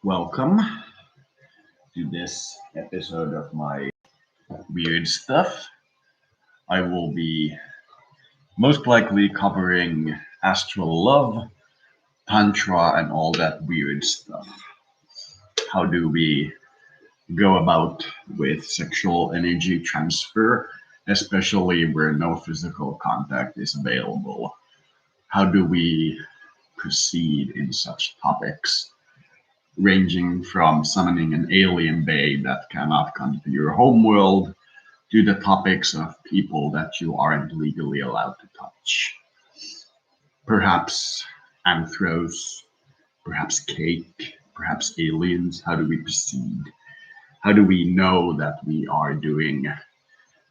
Welcome to this episode of my weird stuff. I will be most likely covering astral love, tantra, and all that weird stuff. How do we go about with sexual energy transfer, especially where no physical contact is available? How do we proceed in such topics? Ranging from summoning an alien babe that cannot come to your homeworld to the topics of people that you aren't legally allowed to touch. Perhaps anthros, perhaps cake, perhaps aliens. How do we proceed? How do we know that we are doing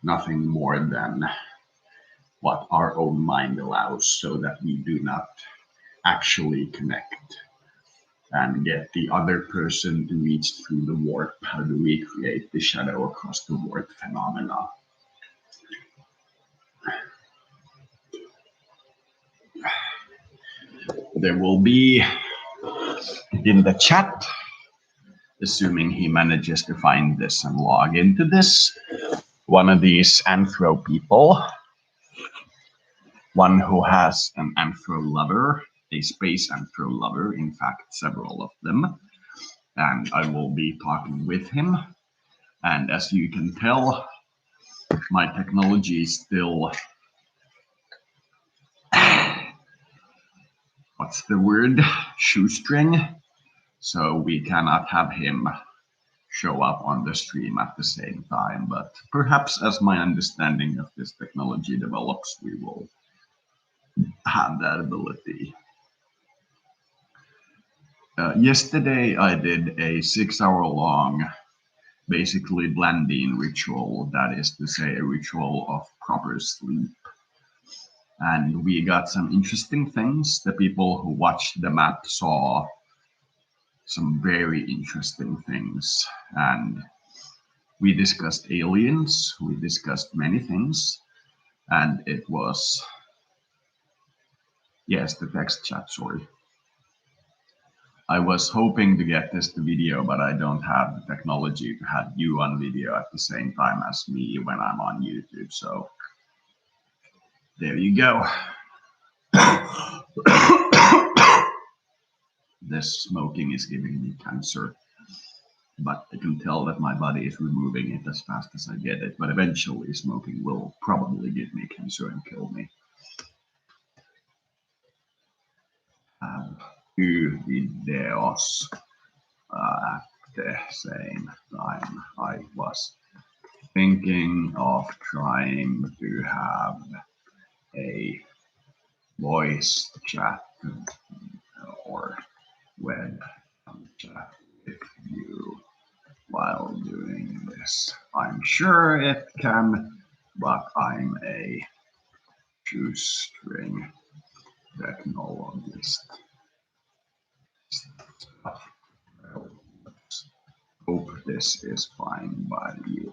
nothing more than what our own mind allows so that we do not actually connect and get the other person to reach through the warp? How do we create the shadow across the warp phenomena? There will be in the chat, assuming he manages to find this and log into this, one of these anthro people, one who has an anthro lover, a space anthro lover, in fact, several of them. And I will be talking with him. And as you can tell, my technology is still, what's the word? Shoestring. So we cannot have him show up on the stream at the same time. But perhaps as my understanding of this technology develops, we will have that ability. Yesterday, I did a 6-hour-long, basically blending ritual. That is to say, a ritual of proper sleep. And we got some interesting things. The people who watched the map saw some very interesting things. And we discussed aliens, we discussed many things. And it was, yes, the text chat, sorry. I was hoping to get this to video, but I don't have the technology to have you on video at the same time as me when I'm on YouTube. So there you go. This smoking is giving me cancer, but I can tell that my body is removing it as fast as I get it. But eventually smoking will probably give me cancer and kill me. Two videos at the same time. I was thinking of trying to have a voice chat or web chat with you while doing this. I'm sure it can, but I'm a shoestring technologist. Hope this is fine by you.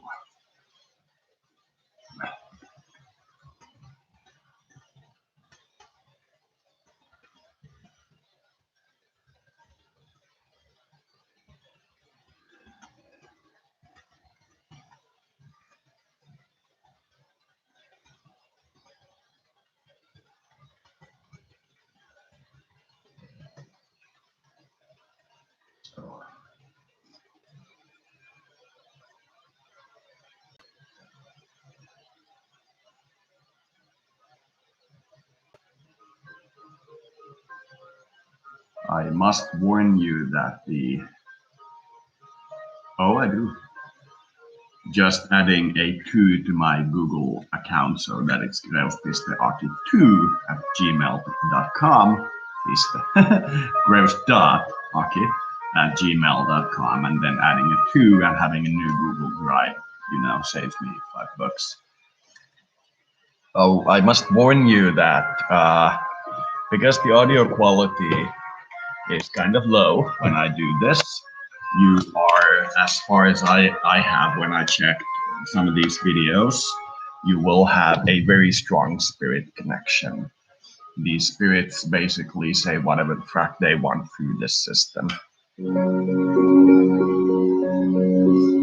So, I must warn you that I do. Just adding a 2 to my Google account so that it's grousdistheaki2@gmail.com is the grouse.aki@gmail.com, and then adding a 2 and having a new Google Drive, saves me $5. Oh, I must warn you that because the audio quality is kind of low when I do this, you are, as far as I have when I checked some of these videos, you will have a very strong spirit connection. these spirits basically say whatever the frack they want through this system.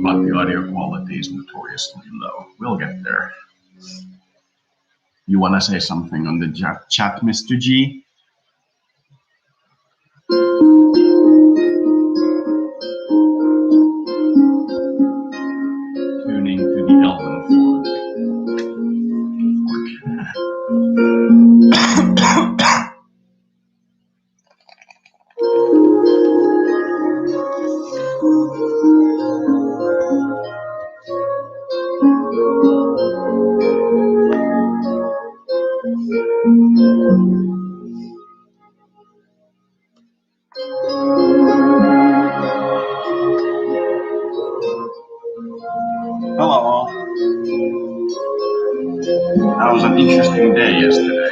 But the audio quality is notoriously low. We'll get there. You want to say something on the chat, Mr. G? Tuning to the Elven Fog. Hello. That was an interesting day yesterday.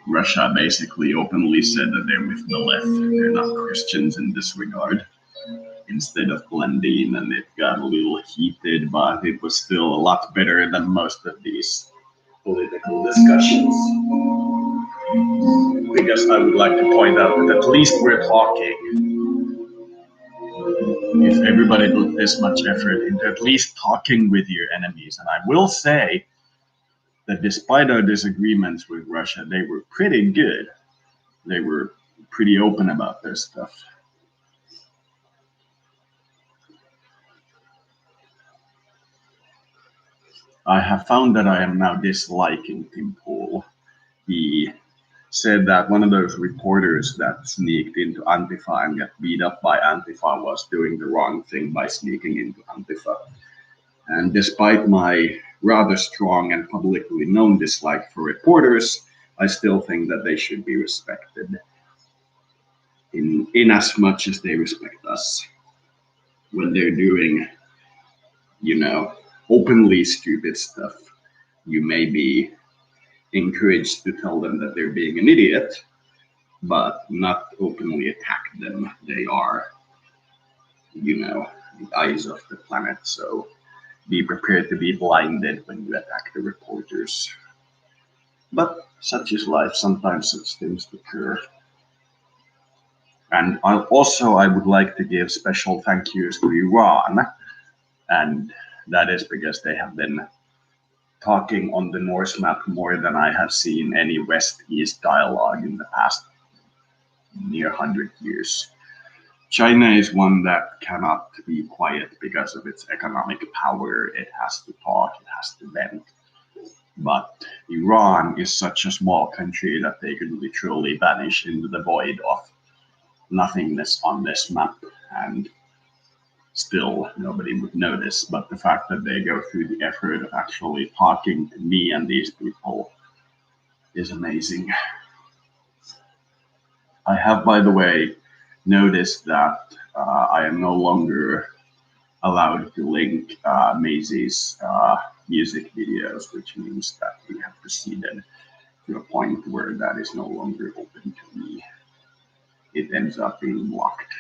Russia basically openly said that they're with the left. They're not Christians in this regard. Instead of blending, and it got a little heated, but it was still a lot better than most of these political discussions. Because I would like to point out that at least we're talking. If everybody put this much effort into at least talking with your enemies, and I will say that despite our disagreements with Russia, they were pretty good. They were pretty open about their stuff. I have found that I am now disliking Tim Pool. He said that one of those reporters that sneaked into Antifa and got beat up by Antifa was doing the wrong thing by sneaking into Antifa. And despite my rather strong and publicly known dislike for reporters, I still think that they should be respected in as much as they respect us when they're doing, openly stupid stuff. You may be encouraged to tell them that they're being an idiot, but not openly attack them. They are, the eyes of the planet. So be prepared to be blinded when you attack the reporters. But such is life. Sometimes such things occur. And I would like to give special thank yous to Iran. And that is because they have been talking on the Norse map more than I have seen any West-East dialogue in the past near 100 years. China is one that cannot be quiet because of its economic power. It has to talk, it has to vent. But Iran is such a small country that they could literally vanish into the void of nothingness on this map, and still nobody would notice. But the fact that they go through the effort of actually talking to me and these people is amazing. I have, by the way, noticed that I am no longer allowed to link Maisie's music videos, which means that we have proceeded to a point where that is no longer open to me. It ends up being blocked.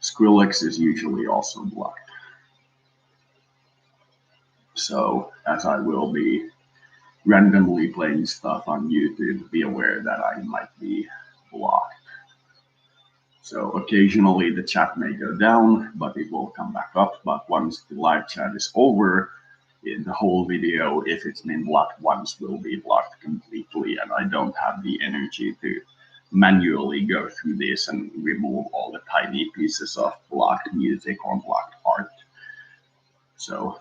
Skrillex is usually also blocked. So, as I will be randomly playing stuff on YouTube, be aware that I might be blocked. So occasionally the chat may go down, but it will come back up. But once the live chat is over, in the whole video, if it's been blocked once, will be blocked completely. And I don't have the energy to manually go through this and remove all the tiny pieces of blocked music or blocked art. So,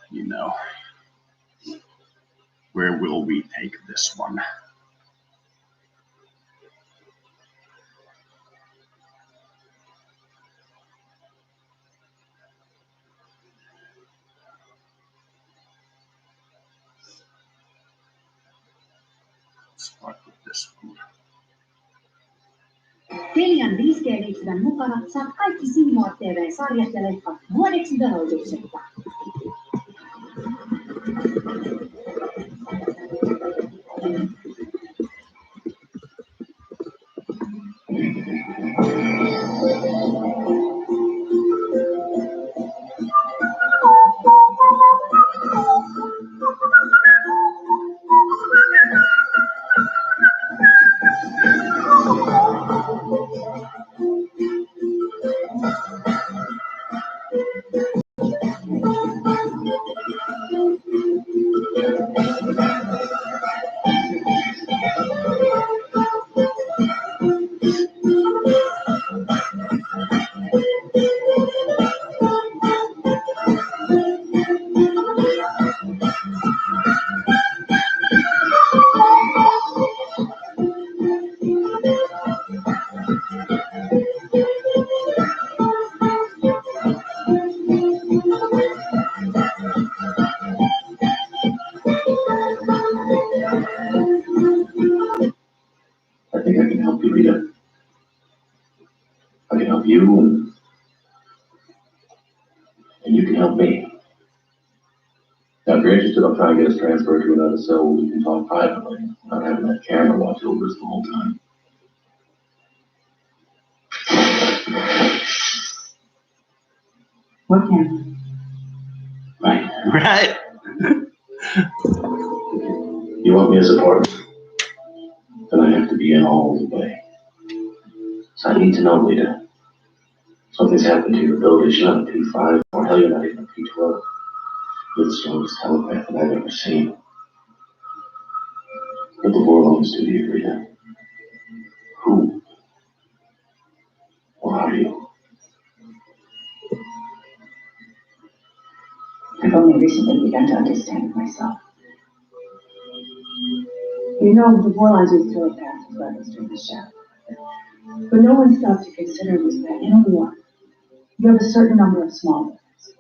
where will we take this one? Start with this one. Telian 5G-liittymän mukana saat kaikki Simor TV-sarjat ja leffat vuodeksi verotuksetta. I think I can help you, Rita. I can help you, and you can help me. Now, if you're interested, I'll try and get us transferred to another cell where we can talk privately, without having that camera watch over us the whole time. What camera? Right. Right. You want me as a partner? Then I have to be in all the way. So I need to know, Rita. Something's happened to your ability. You're not a P5, or hell, you're not even a P12. You're the strongest telepath that I've ever seen. What the Vorlons do to you, Rita? Who or are you? I've only recently begun to understand it myself. You know, the Vorlons use telepathic weapons during the show. But no one stopped to consider was that in a war, you have a certain number of small weapons,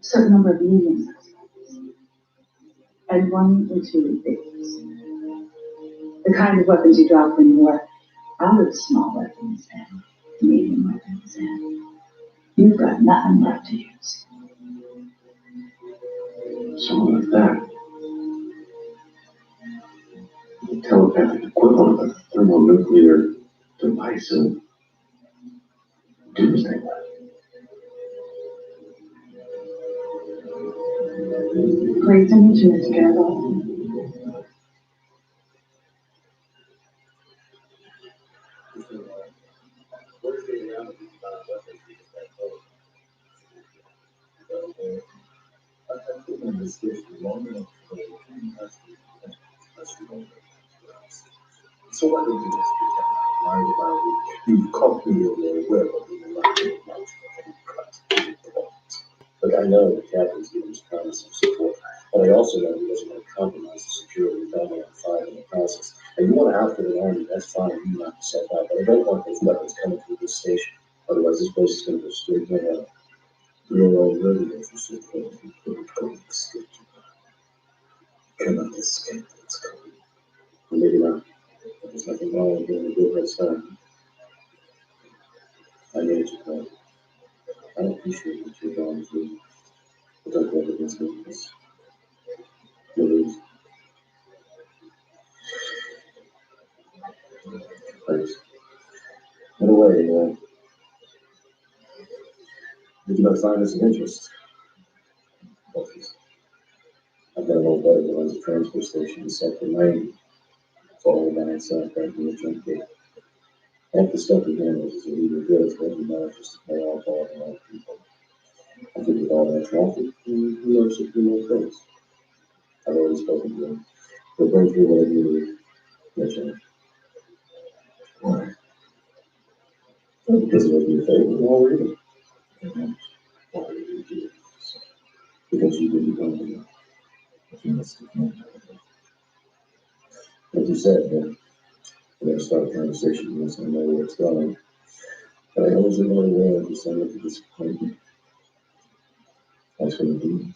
a certain number of medium-sized weapons, and one or two big ones. The kind of weapons you drop when you are out of small weapons and medium weapons, and you've got nothing left to use. Something like that. The telepathic equivalent of a thermonuclear device of doomsday weapon. Pleased to meet you, Mr. Garbo. So why don't you just pretend mind about it? You've caught me in your web of the But I know the captain's given his promise of support, but I also know he doesn't want to compromise the security of Belmont 5 in the process. And you want to outfit an army, that's fine, you knock yourself out, but I don't want those weapons coming through this station. Otherwise, this place is going to go straight to hell. You're already over support. You can't escape. You cannot escape what's coming. Or maybe not. There's nothing wrong with being a good red star. I need you, Paul. I appreciate what you're going through. But don't go against me, please. Please. Please. In a way, did you find this of interest? Please. I've got an old buddy that runs a transfer station in Sector 90. It's all down inside back in the junk gate. Half the stuff he handles is illegal goods, but he manages to pay off all the wrong people. I think with all that traffic, who knows if you know things. I've already spoken to him. He'll bring through whatever you need. Yes, sir. Why? Well, because he owes me a favor already. Why did you do this? Because you didn't know me. But you must have known me. Like you said, man, we're going to start a conversation unless I know where it's going. But I always know where to send it to disappointment. That's what I do.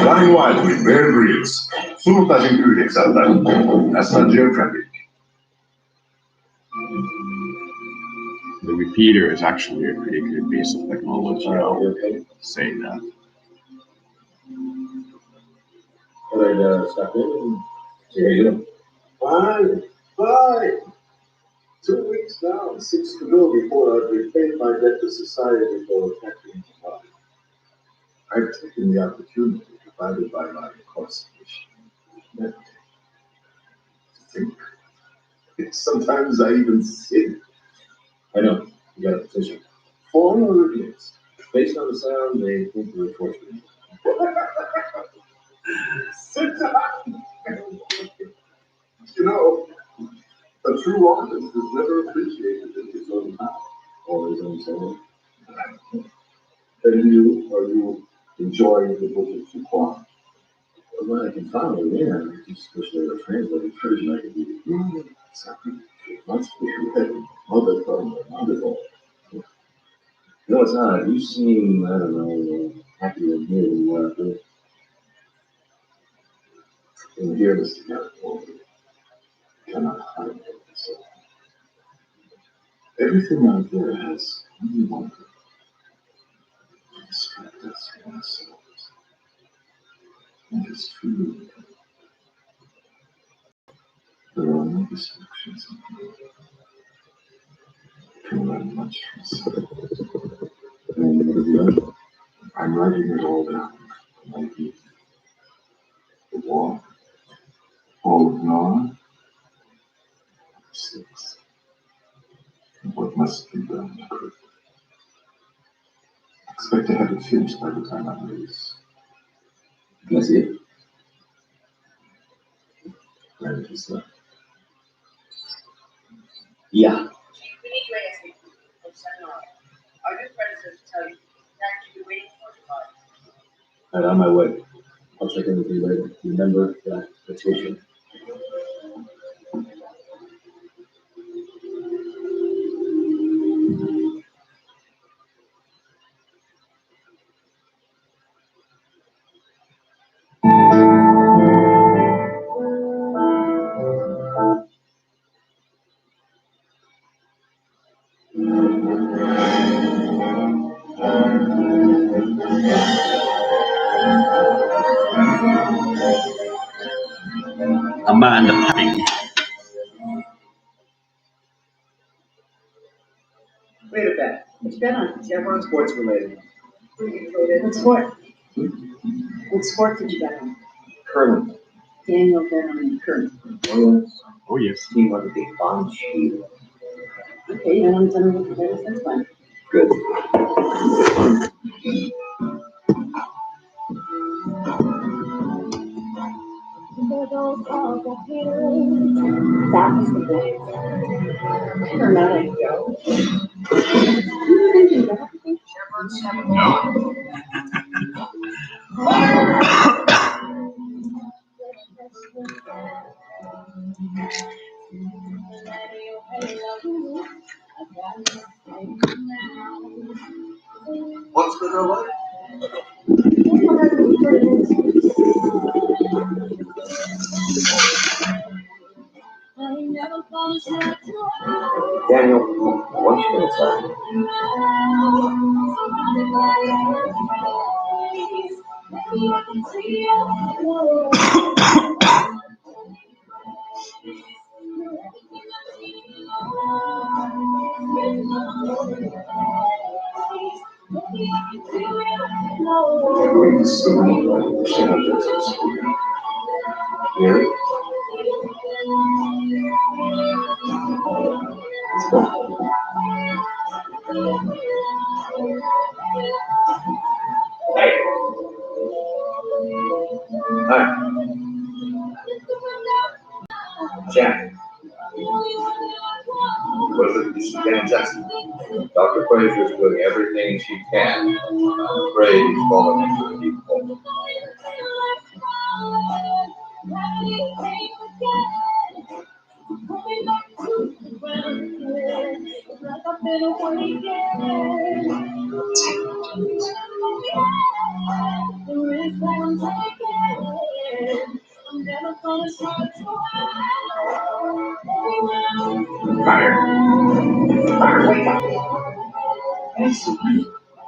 Line wide with Bear Grylls. Suuntaisin 9:00. Tässä on Geotraffic. The repeater is actually a pretty good piece of technology. I'll say that. But I'd stop in and say, how you doing? Fine, fine. 2 weeks now, 6 to go before I've repaid my debt to society for attacking the body. I've taken the opportunity provided by my constitution. think. Sometimes I even sing. I know, you got a petition. 4 years. Based on the sound, they think you're torturing. Sit down. You know, a true artist is never appreciated in his own house. Or his own soul. And are you enjoying the book of Fuqua? Well, I can follow it, yeah. I just wish they were translated version I could read. Exactly. It must be that mother tongue or wonderful. No, it's not. You seem, I don't know, happier than me than you are. But And here, Mr. Garrett, cannot hide from myself. Everything out there has only one purpose: to distract us from ourselves. And it's true. There are no distractions in here. You can learn much from silence. And I'm writing it all down. My feet, the walk, all of Nora, six, and what must be done to correct it. Expect to have it finished by the time I release. can I see it? Ready to start. Yeah. We need to ASAP. I'm setting off. Our new predecessor tell you that you've been waiting for the Right, on my way. I'll check in with you later. Remember that petition. Amanda Tapping. Wait a bit. What you been on? Chevron sports related. What sport? What sport did you bet on? Curling. Daniel bet on curling. Oh, yes. Oh, yes. Team on the big bomb shield. Okay, you don't tell me what the bet is, that's fine. Good. That was the bet. Dramatic. You think you bet everything? No. What's the delay? Daniel, why don't you go inside? Going to school, Gary? Hey! Hi. Jack. Was it Mr. Jackson? Dr. Frazier's doing everything she can. I'm afraid he's fallen into a deep hole.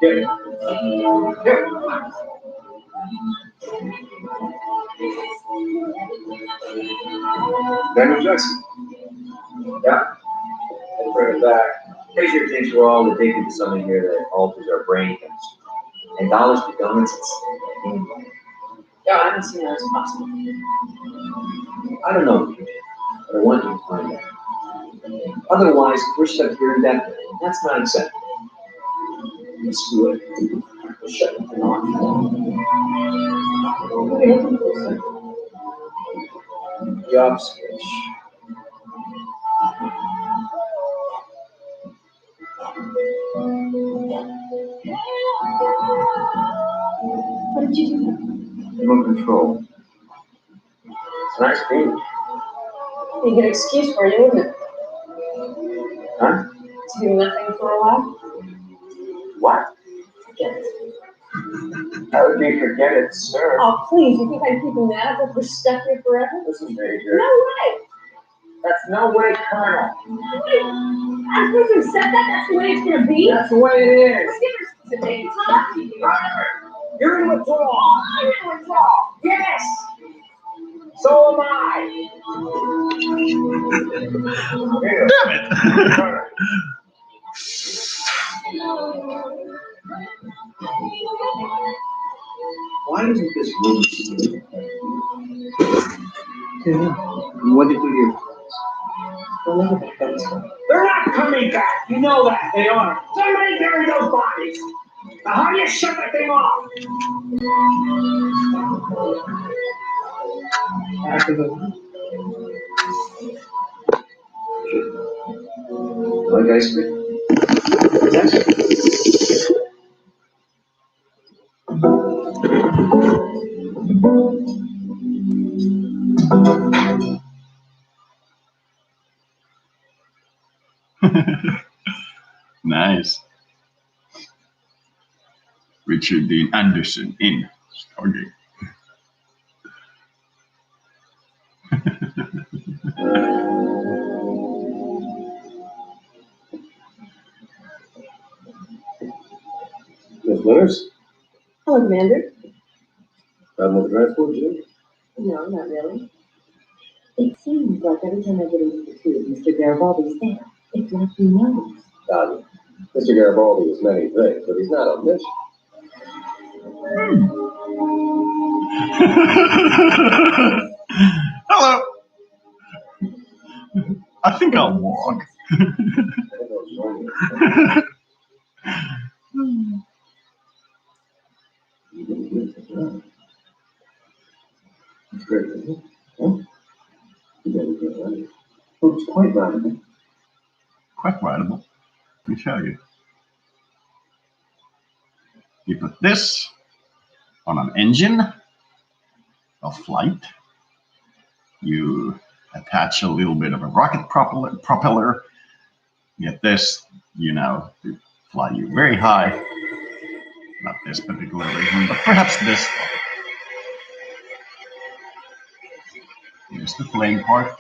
Gary. Gary. Daniel Jackson. Yeah. And bring it back. Frazier thinks we're all addicted to something here that alters our brain chemistry. And dollars to donuts, it's Yeah, I don't see that as possible. I don't know, but I want you to find out. Otherwise, we're stuck here indefinitely. That's not acceptable. Let's do it. We'll shut the thing off. Job switch. What did you do? Remote control. It's a nice thing. Be a good excuse for you, wouldn't it? Huh? To do nothing for a while? What? Forget it. That would be forget it, sir. Oh, please, you think I'm keeping that up if we're stuck here forever? This is major. No way! That's no way, Colonel. I'm supposed to accept that? That's the way it's gonna be? That's the way it is. Let's give her to take talk to you. You're in withdrawal. I'm in withdrawal. Yes. So am I. Damn it! Why isn't this room still? What did you do? They'll never be back. They're not coming back. You know that. They are. Somebody bury those bodies. Now, how do you shut that thing off? Like ice cream? Yes. Nice. Richard Dean Anderson in Stargate. Miss Winters? Hello, Commander. Done with the transport, Jim? No, not really. It seems like every time I get into the tube, Mr. Garibaldi's there. It's like he knows. Mr. Garibaldi is many things, but he's not omniscient. Hello. I think I'll walk. It's great, isn't it? Huh? You better get ready. Oh, it's quite right, isn't it? Quite rideable. Let me show you. You put this on an engine of flight. You attach a little bit of a rocket propeller. Get this, to fly you very high. Not this particular version, but perhaps this one. Here's the flame part.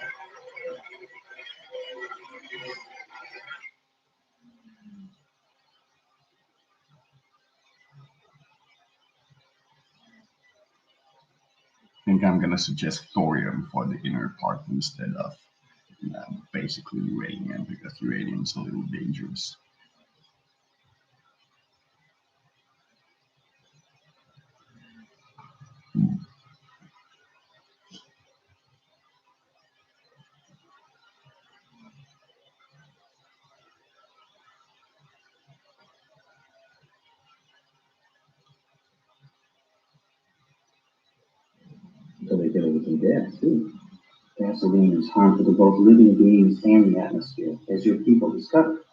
I think I'm going to suggest thorium for the inner part instead of basically uranium, because uranium is a little dangerous. So they did it with some gas, too. Gasoline is harmful to both living beings and the atmosphere, as your people discovered.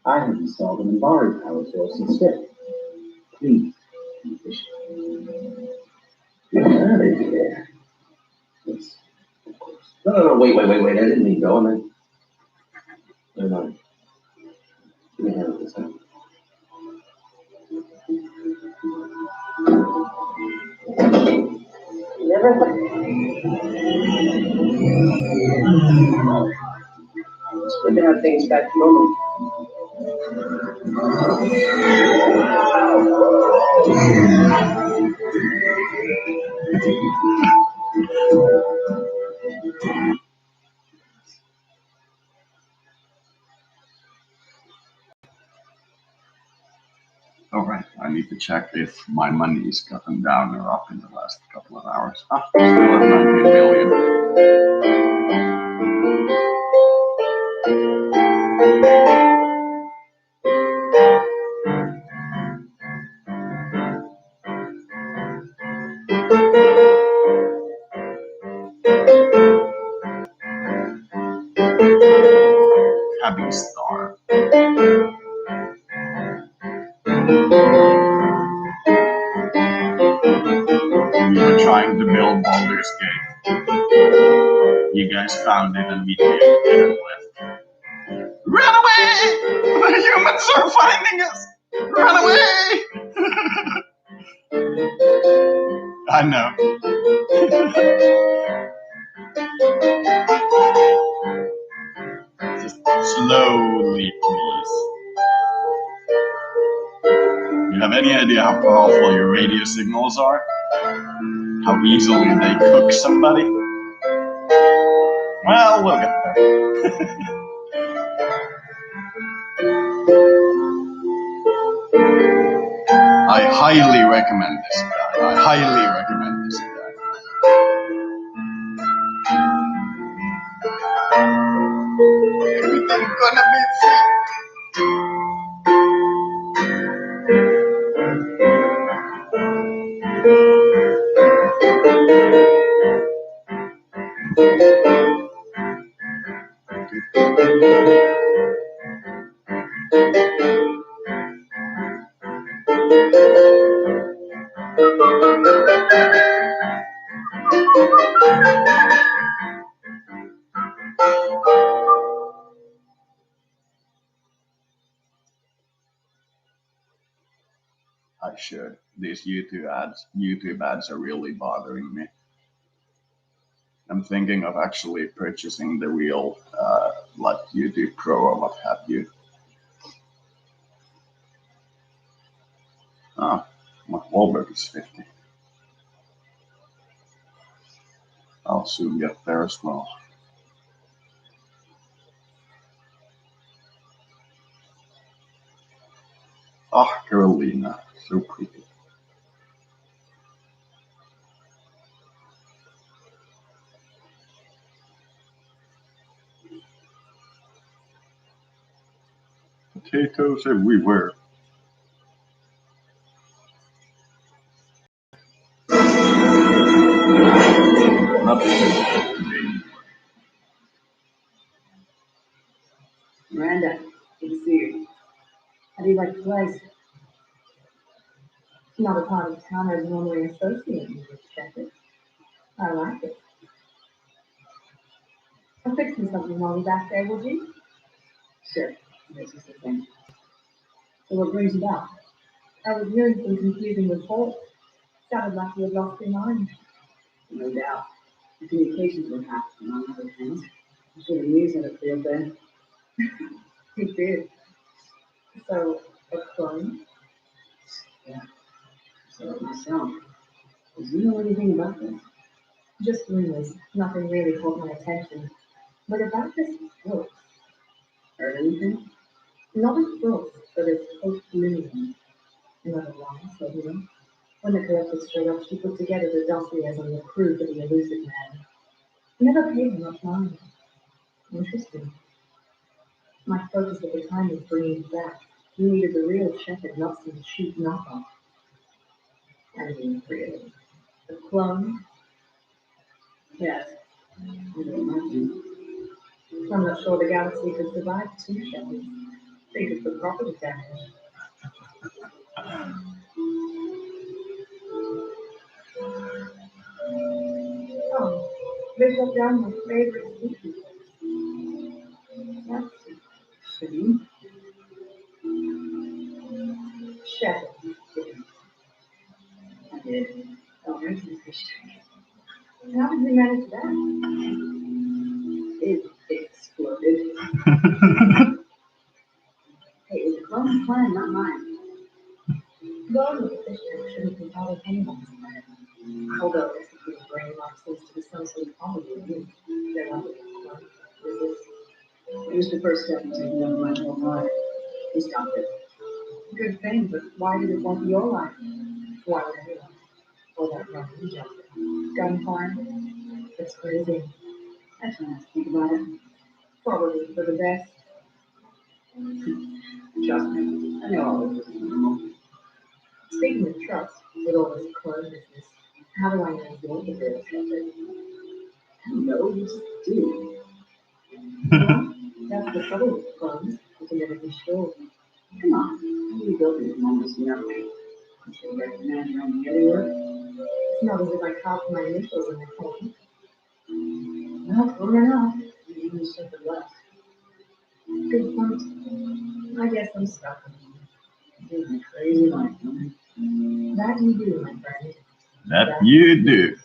I have installed an embodied power source instead. Please, be efficient. Get out of here. Yes, of course. No, wait. I didn't mean go. I meant. Never mind. Give me a hand with this time. Never It's good to have things back to normal. All right, I need to check if my money's gotten down or up in the last couple of hours. Still at 19 million. Happy Star. We were trying to build Baldur's Gate. You guys found it and we did left. Run away! The humans are finding us! Run away! I know. Just slowly, please. You have any idea how powerful your radio signals are? How easily they cook somebody? Well, we'll get there. I highly recommend this guy. I highly recommend this guy. Everything's gonna be fine. I should. These YouTube ads are really bothering me. I'm thinking of actually purchasing the real, like YouTube Pro or what have you. Oh, Mark Wahlberg is 50. I'll soon get there as well. Oh, Carolina, so pretty. Potatoes everywhere. Not today. Miranda, good to see you. How do you like the place? It's not a part of town I'd normally associate with Shepherd. I like it. I'll fix you something while we're back there, would you? Sure. This is the thing. So what brings you back? I was hearing some confusing reports. Sounded like you had lost your mind. No doubt. The communications were hacked, among other things. I'm sure the news had a field day. It did. So, a clone? Yeah. So myself. Do you know anything about this? Just rumors. Nothing really caught my attention. But about this book. Heard anything? Not as book, but as post-luminary. Another line, so you know. When the collector showed up, she put together the dossiers on the crew for the elusive man. Never paid much mind. Interesting. My focus at the time was bringing you back. You needed the real Shepherd, not some cheap knockoff. I mean, really. A clone? Yes. I don't imagine. I'm not sure the galaxy could survive two Shepherds. Think of the property damage. Oh, they got down my favorite species. That's shitty. Shepherd. I did. Oh, there's some fish tank. How did you manage that? It exploded. Hey, it was a clone's plan, not mine. Blowing with the fish tank shouldn't be part of anyone's plan. Although executing brain lock seems to be some sort of problem with you. They're not clone. Resist. It was the first step in taking over my whole life. He stopped it. Good thing, but why did it want your life? Why would anyone? Or that running jump? Gunfire? It's crazy. I try not to think about it. Probably for the best. Trust me, I know all this is normal. Speaking of trust, with all this clone business, how do I know you're the real Shepherd? I don't know, you just do. Well, that's the trouble with clones. You can never be sure. Come on, you built these moments in your way. You should recognize your own handiwork. It's not as if I carved my initials in the cone. Well, fair enough. You even suffered less. Good point. I guess I'm stuck. It's a crazy life, don't That you do, my friend. That you do.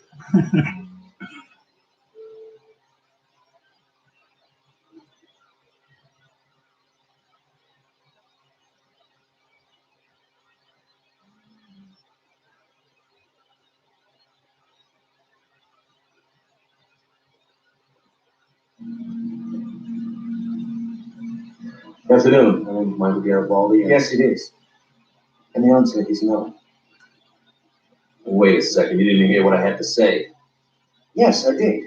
Afternoon, my name's Michael Garibaldi. Yes, it is. And the answer is no. Wait a second, you didn't hear what I had to say. Yes, I did.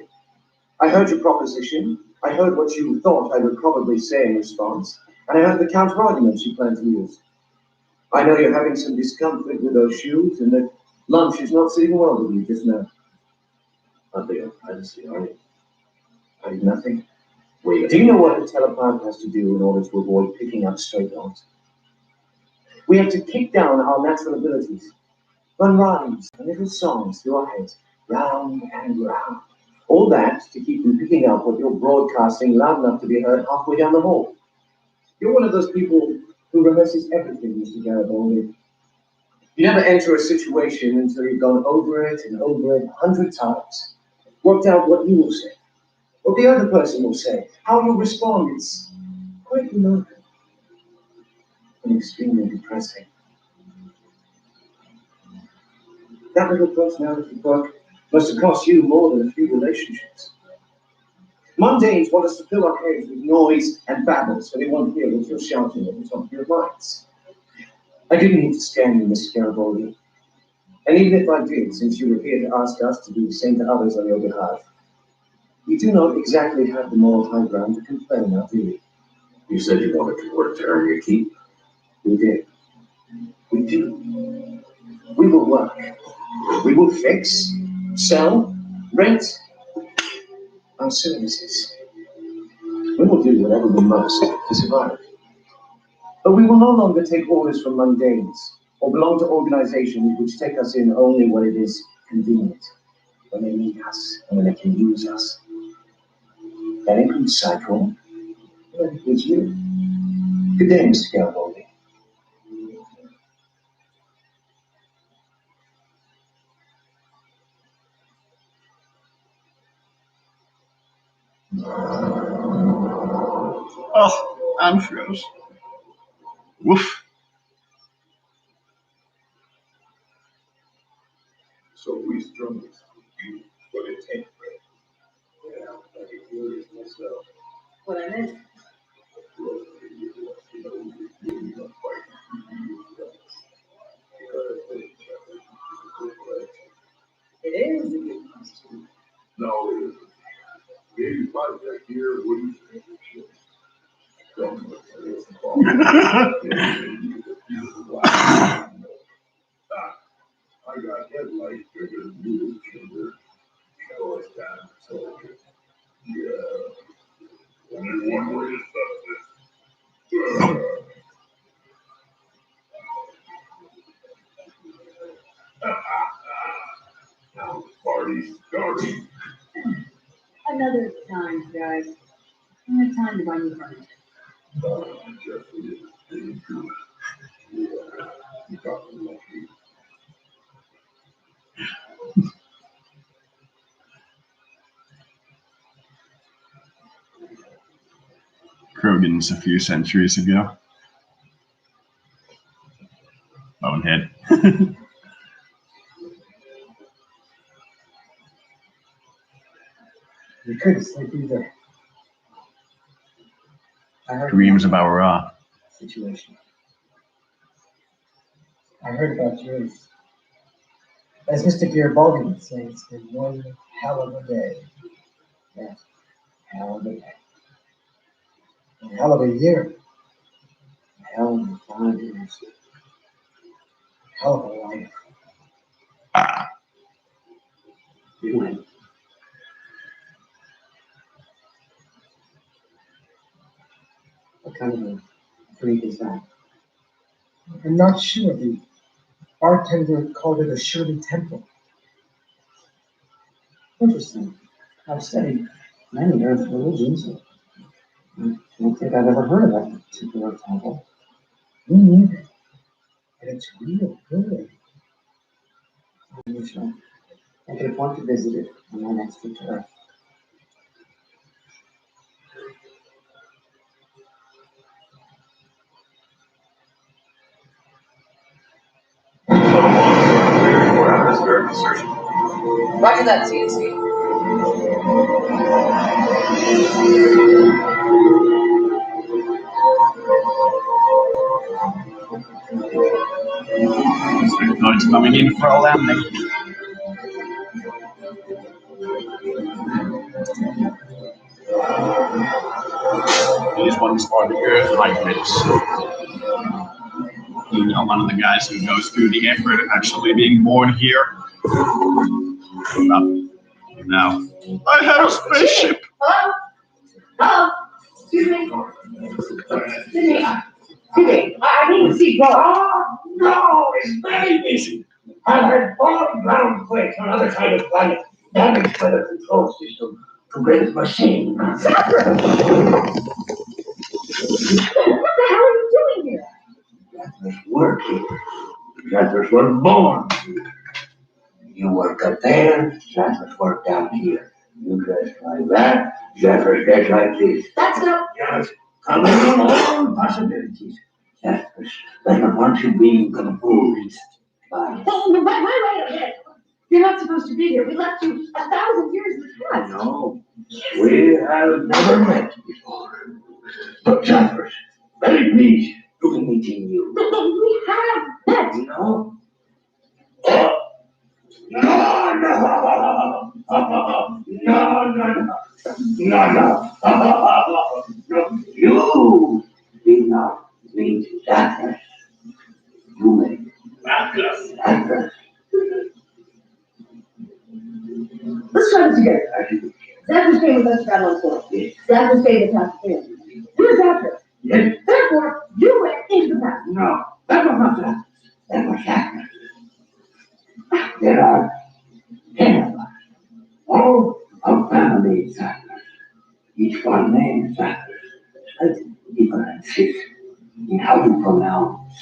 I heard your proposition. I heard what you thought I would probably say in response. And I heard the counter-arguments you plan to use. I know you're having some discomfort with those shoes and that lunch is not sitting well with you just now. I'll be on privacy, are you? I did nothing. Wait, Do you know what a telepath has to do in order to avoid picking up stray dogs? We have to kick down our natural abilities. Run rhymes and little songs through our heads, round and round. All that to keep from picking up what you're broadcasting loud enough to be heard halfway down the hall. You're one of those people who rehearses everything, Mr. Garibaldi. You never enter a situation until you've gone over it and over it 100 times. Worked out what you will say, what the other person will say, how you'll respond. It's quite remarkable and extremely depressing. That little personality quirk must have cost you more than a few relationships. Mundanes want us to fill our heads with noise and babble so they won't hear what you're shouting at the top of your lungs. I didn't need to scare you, Mr. Garibaldi. And even if I did, since you were here to ask us to do the same to others on your behalf, you do not exactly have the moral high ground to complain now, do you? you said you wanted to work to earn your keep. We did. We do. We will work. We will fix, sell, rent our services. We will do whatever we must to survive. But we will no longer take orders from mundanes or belong to organizations which take us in only when it is convenient, when they need us and when they can use us. That includes Cycle, and that includes you. Good day, Mr. Garibaldi. Oh, I'm froze. Woof. So we strung this for you, but it ain't right. Yeah, I can feel this myself. What I meant. Well, you want to know you're really not fighting for you, because they have a good collection. It is a good question. No, it isn't. Maybe fight back here wouldn't change shit. Don't look at this ball. I got headlights bigger than you, Chamber. Show us down, soldier. Yeah. Only one way to stop this. Now the party's starting. Another time, guys. Another time to buy new furniture. Jeffrey is pretty good. Yeah, you got me lucky. Krogan's a few centuries ago. Bonehead. You couldn't sleep either. I heard Dreams about about Ra. the situation. I heard about yours. As Mr. Garibaldi would say, it's been one hell of a day. Yeah, hell of a day. A hell of a year. A hell of 5 years. A hell of a life. You win. What kind of a drink is that? I'm not sure. The bartender called it a Shirley Temple. Interesting. I've studied many Earth religions. I don't think I've ever heard of that particular temple. Me neither. But it's real good. I wish I could afford to visit it on my next trip to Earth. For atmospheric insertion. Roger that, CNC. Noise coming in for a landing. These ones are the Earth hybrids. You know, one of the guys who goes through the effort of actually being born here. Now, I had a spaceship. Hello? Hello? Excuse me? Excuse me, I need to see, go. Oh, no, it's very busy. I had 4 ground quakes on the other side of the planet, damaged by the control system to bring the machine. What the hell are you doing here? That was working. That was was born. You work up there, that was work down here. You dress like that, that was dressed like this. That's not. Yes, coming on all possibilities. That was like a bunch of being composed by. Wait a minute. You're not supposed to be here. We left you 1,000 years in the past. No, we have never met before. But Jaffers, very pleased to be meeting you. We have met. No? Oh, no, no, no. You did not meet Jaffers. You met Jaffers. Let's try this again. Zach came with us to Babylon 4. Zach stayed the past family. You're Zachary. Yes. Therefore, you went into the past. No, that was not that. That was Jaffers. There are 10 of us. All of family Zappers. Each one named Zappers. Slight differences in how to pronounce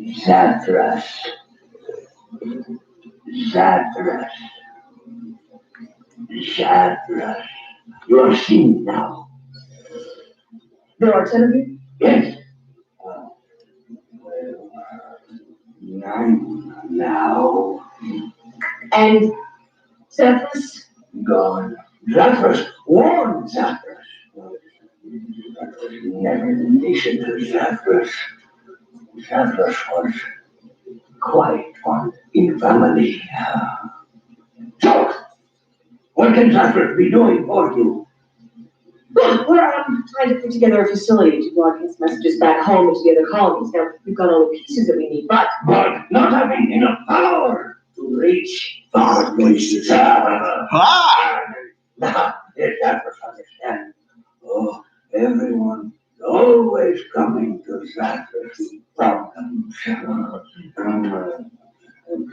Zathras. Zathras. Zathras. You are seeing now. There are 10 of you? Yes. Well, 9 now. And Cephas? Gone. Zathras warned Zathras. Zathras never listened to Zathras. Zathras was quiet one in family. So, what can Zathras be doing for you? Well, we're trying to put together a facility to broadcast messages back home into the other colonies. Now, we've got all the pieces that we need, but Not having enough power to reach far places. Now, let Zathras understand. Oh, everyone is always coming to Zathras with problems.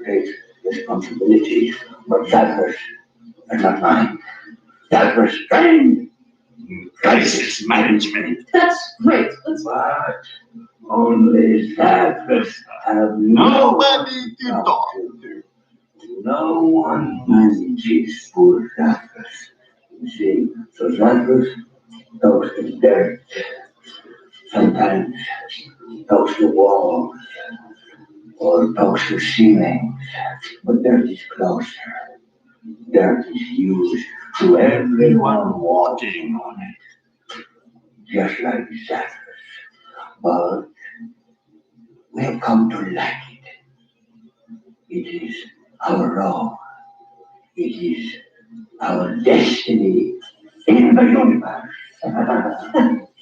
Great responsibilities, but Zathras are not mine. Zathras trained in crisis management. that's great. Let's. But only Zathras have Nobody to talk to. No one manages for Zathras. You see, so Zathras goes to dirt. Sometimes goes to walls or goes to ceilings. But dirt is closer. Dirt is used to everyone walking on it. Just like Zathras. But we have come to like it. It is our role. It is our destiny in the universe.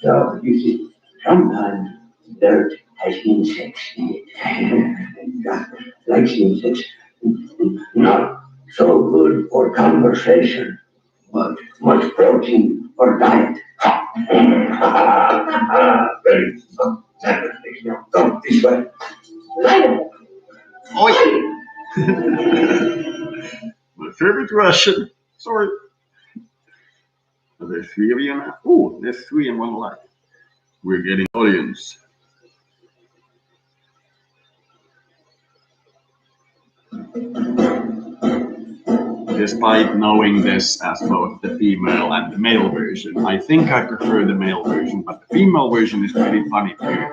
So, you see, sometimes dirt has insects in it. Zathras likes insects. Not so good for conversation, but much protein for diet. Very don't this way. Oi! My favorite Russian. Sorry. Are there three of you now? Oh, there's three and one left. We're getting audience. Despite knowing this as both the female and the male version, I think I prefer the male version, but the female version is pretty funny too.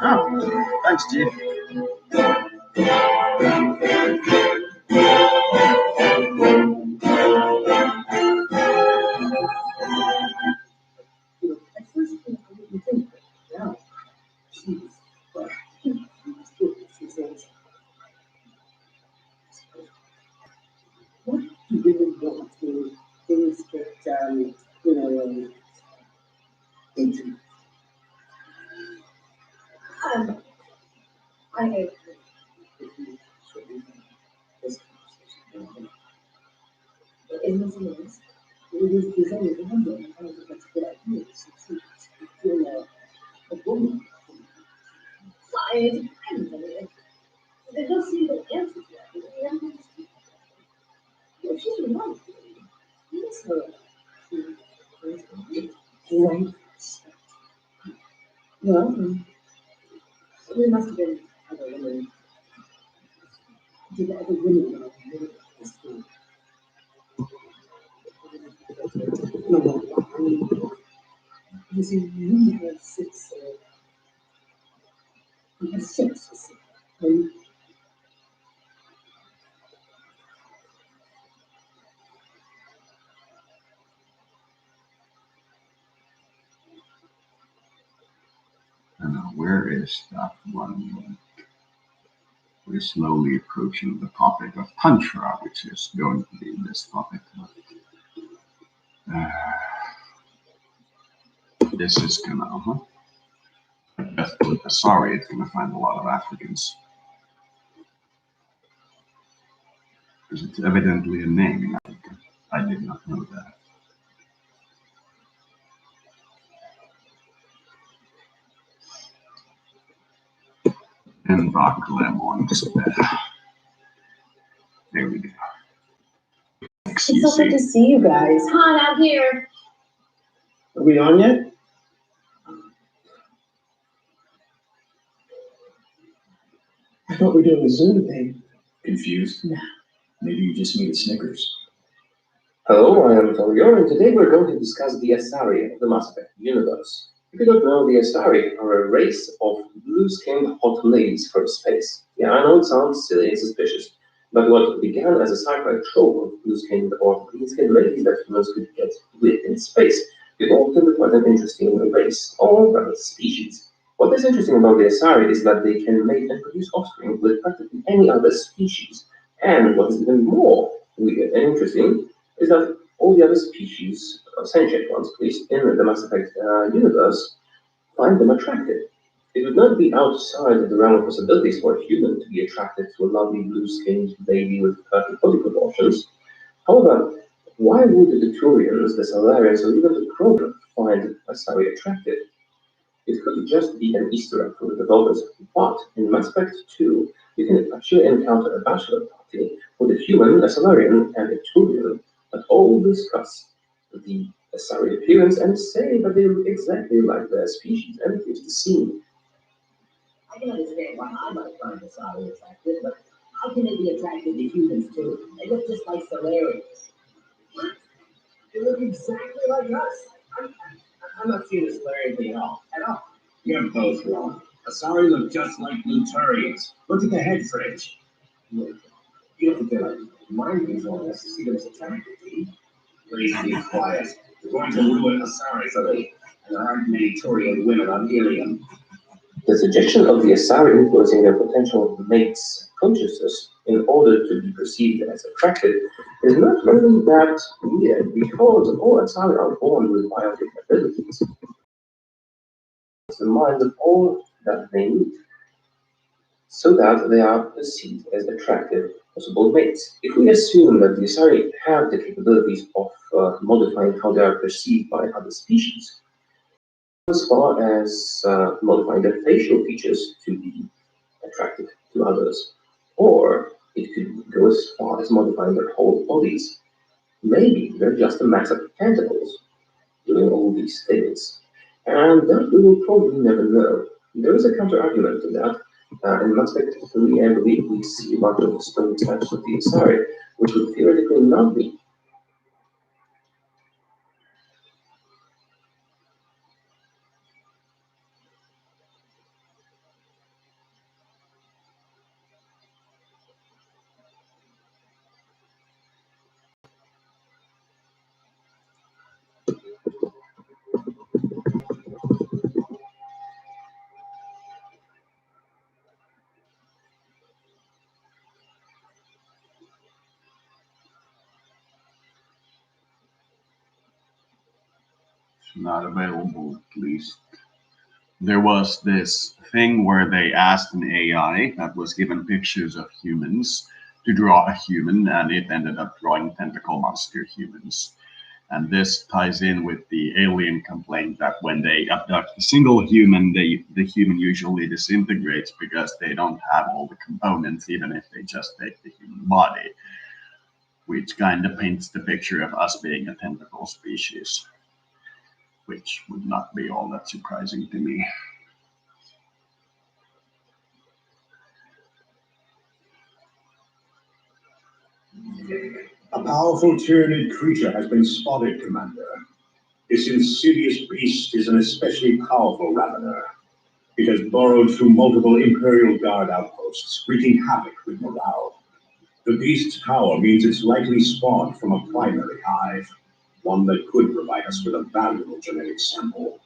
Oh, thanks, Chief. At first, I didn't think, but now, she's, well, she's also. What do you really want to things that, into? I agree with you, certainly, this conversation. But in this case, it is designed to handle, and I think that's a good idea, since you're a woman. Why, it depends, I mean, there's no single answer to that, you know, you have to just keep, if she's your wife, you miss her. Right. Well, there must have been other women. Did other women know this thing? No, I mean, you see, we have six, we have six, you see. And And now, where is that one? We're slowly approaching the topic of tantra, which is going to be this topic. This is gonna, just with the sorry, it's gonna find a lot of Africans. Because it's evidently a name in Africa. I did not know that. And Rock Lemons. There we go. It's so good to see you guys. Hon, out here. Are we on yet? I thought we were doing a Zoom thing. Confused? Nah. Maybe you just made a Snickers. Hello, I am Torion, and today we're going to discuss the Asari of the Mass Effect universe. If you don't know, the Asari are a race of blue-skinned hot ladies from space. Yeah, I know it sounds silly and suspicious, but what began as a sci-fi trope of blue-skinned or green-skinned ladies that humans could get with in space evolved into quite an interesting race, or rather species. What is interesting about the Asari is that they can mate and produce offspring with practically any other species. And what is even more weird and interesting is that all the other species, sentient ones at least, in the Mass Effect universe, find them attractive. It would not be outside of the realm of possibilities for a human to be attracted to a lovely blue-skinned lady with perfect body proportions. However, why would the Turians, the Solarians, or even the Krogan find Asari attractive? It could just be an Easter egg for the developers, but in Mass Effect 2, you can actually encounter a bachelor party with a human, a Solarian, and a Turian that all discuss the Asari appearance and say that they look exactly like their species, and it gives the scene. I can understand why I might find Asari attractive, but how can they be attracted to humans too? They look just like Solarians. What? They look exactly like us. I'm not seeing a Solarian thing at all. You're both wrong. Asari look just like Bluturians. Look at the head fringe. Look, You don't feel like mind control us to see them as attractive, do you? Please be quiet. You're going to ruin Asari for me. And there aren't many Torian women on Ilium. The suggestion of the Asari influencing their potential mates' consciousness in order to be perceived as attractive is not really that weird because all Asari are born with biotic abilities. It's the mind of all that they need, so that they are perceived as attractive possible mates. If we assume that the Asari have the capabilities of modifying how they are perceived by other species, as far as modifying their facial features to be attractive to others, or it could go as far as modifying their whole bodies. Maybe they're just a mass of tentacles doing all these things, and that we will probably never know. There is a counter-argument to that. In Mass Effect 3, I believe we see much of the stone types of the Asari, which would theoretically not be. It's not available, at least. There was this thing where they asked an AI that was given pictures of humans to draw a human, and it ended up drawing tentacle monster humans. And this ties in with the alien complaint that when they abduct a single human, the human usually disintegrates because they don't have all the components, even if they just take the human body, which kind of paints the picture of us being a tentacle species, which would not be all that surprising to me. A powerful Tyranid creature has been spotted, Commander. This insidious beast is an especially powerful Ravener. It has burrowed through multiple Imperial Guard outposts, wreaking havoc with morale. The beast's power means it's likely spawned from a primary hive, one that could provide us with a valuable genetic sample.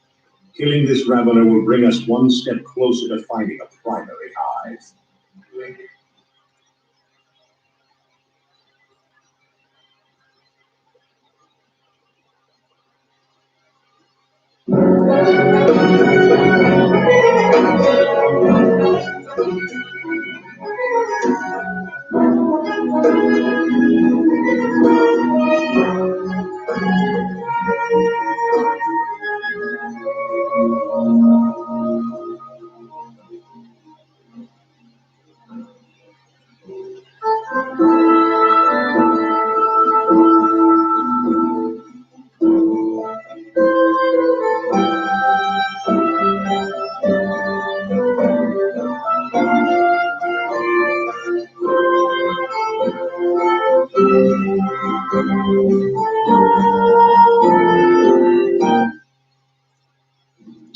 Killing this Ravener will bring us one step closer to finding a primary hive.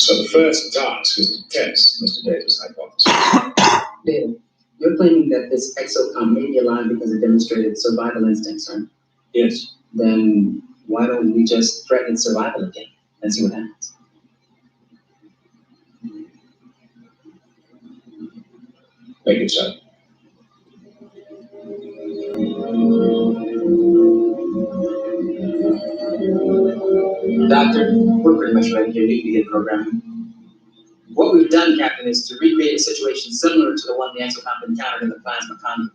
So the first task is to test Mr. Data's hypothesis. Data, you're claiming that this exocomp may be alive because it demonstrated survival instincts, right? Yes. Then why don't we just threaten its survival again and see what happens? Make it so. Doctor, we're pretty much ready here to begin programming. What we've done, Captain, is to recreate a situation similar to the one the exocomp encountered in the plasma conduit.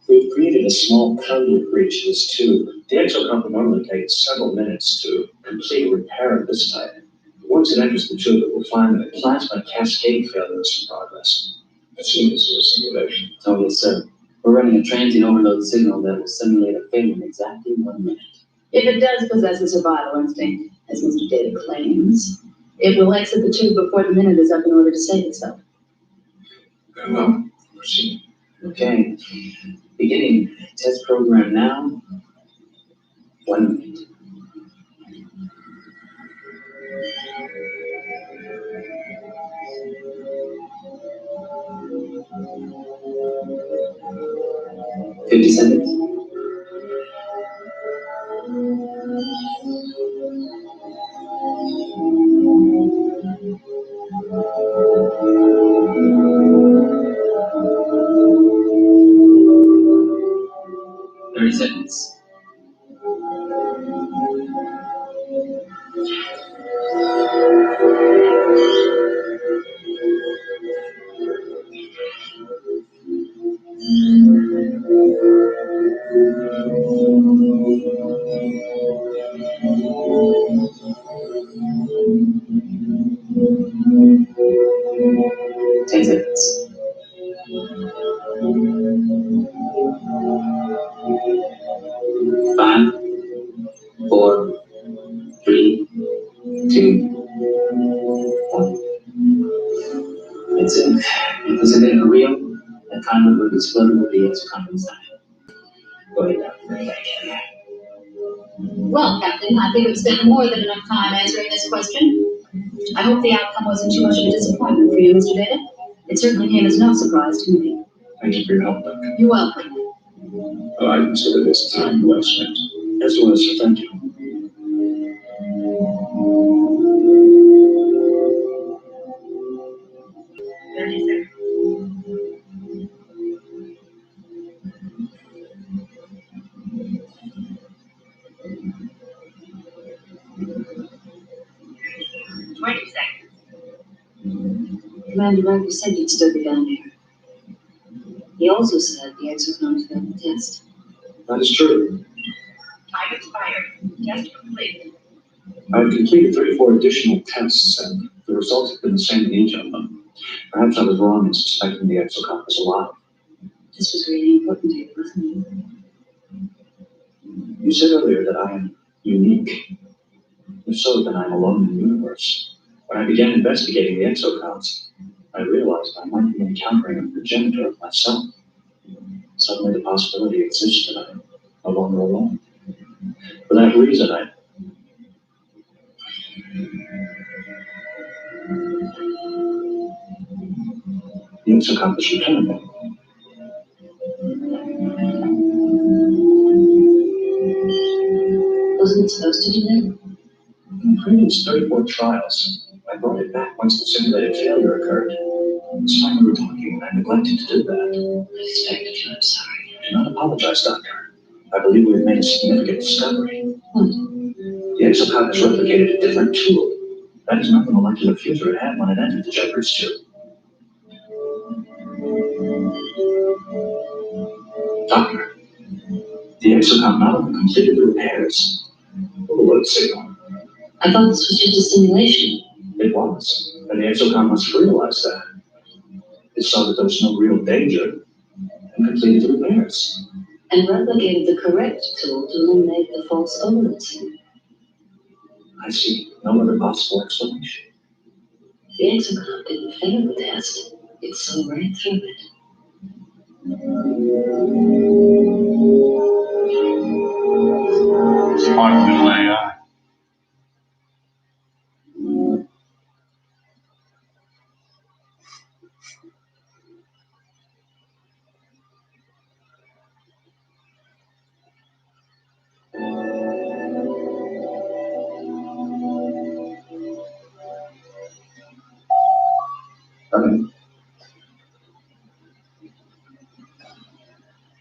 We've created a small conduit breach in this tube. The exocomp normally takes several minutes to complete repair of this type. Once it enters the tube, it will find that a plasma cascade failure is in progress. It seems a simulation. Oh, yes, sir. We're running a transient overload signal that will simulate a failure in exactly 1 minute. If it does possess a survival instinct, as Mr. Data claims, it will exit the tube before the minute is up in order to save itself. Very well. Proceed. Okay. Beginning test program now. 1 minute. 50 seconds. Seconds. 10 seconds. 5, 4, 3, 2, 1. That's it. If this had been a real, that time would have exploded with the exocrine inside. Go ahead, Dr. Well, Captain, I think we've spent more than enough time answering this question. I hope the outcome wasn't too much of a disappointment for you, Mr. Data. It certainly came as no surprise to me. Thank you for your help, Doctor. You're welcome. I consider this time well spent. As well as thank you. Commander Riker said you'd still be down here. He also said the exocrine failed the test. That is true. Time expired. Test complete. I have completed 3 or 4 additional tests, and the results have been the same in each of them. Perhaps I was wrong in suspecting the exocrine was alive. This was really important to you, wasn't it? You said earlier that I am unique. If so, then I'm alone in the universe. When I began investigating the exocounts, I realized I might be encountering a progenitor of myself. Suddenly the possibility exists that I'm no longer alone. For that reason, the exocount was returned. Wasn't it supposed to do that? In previous 34 trials, I brought it back once the simulated failure occurred. This time we were talking, and I neglected to do that. I suspected you. I'm sorry. Do not apologize, Doctor. I believe we have made a significant discovery. What? The exocount has replicated a different tool. That is not the molecular future it had when it entered the Jeffers tube. Doctor, the exocount not only completed the repairs, but the alert signal. I thought this was just a simulation. It was, and the exocount must realize that. It saw that there was no real danger and completed the repairs. And replicated the correct tool to eliminate the false alerts. I see no other possible explanation. The exocount didn't fail the test. It saw right through it. Smart little AI.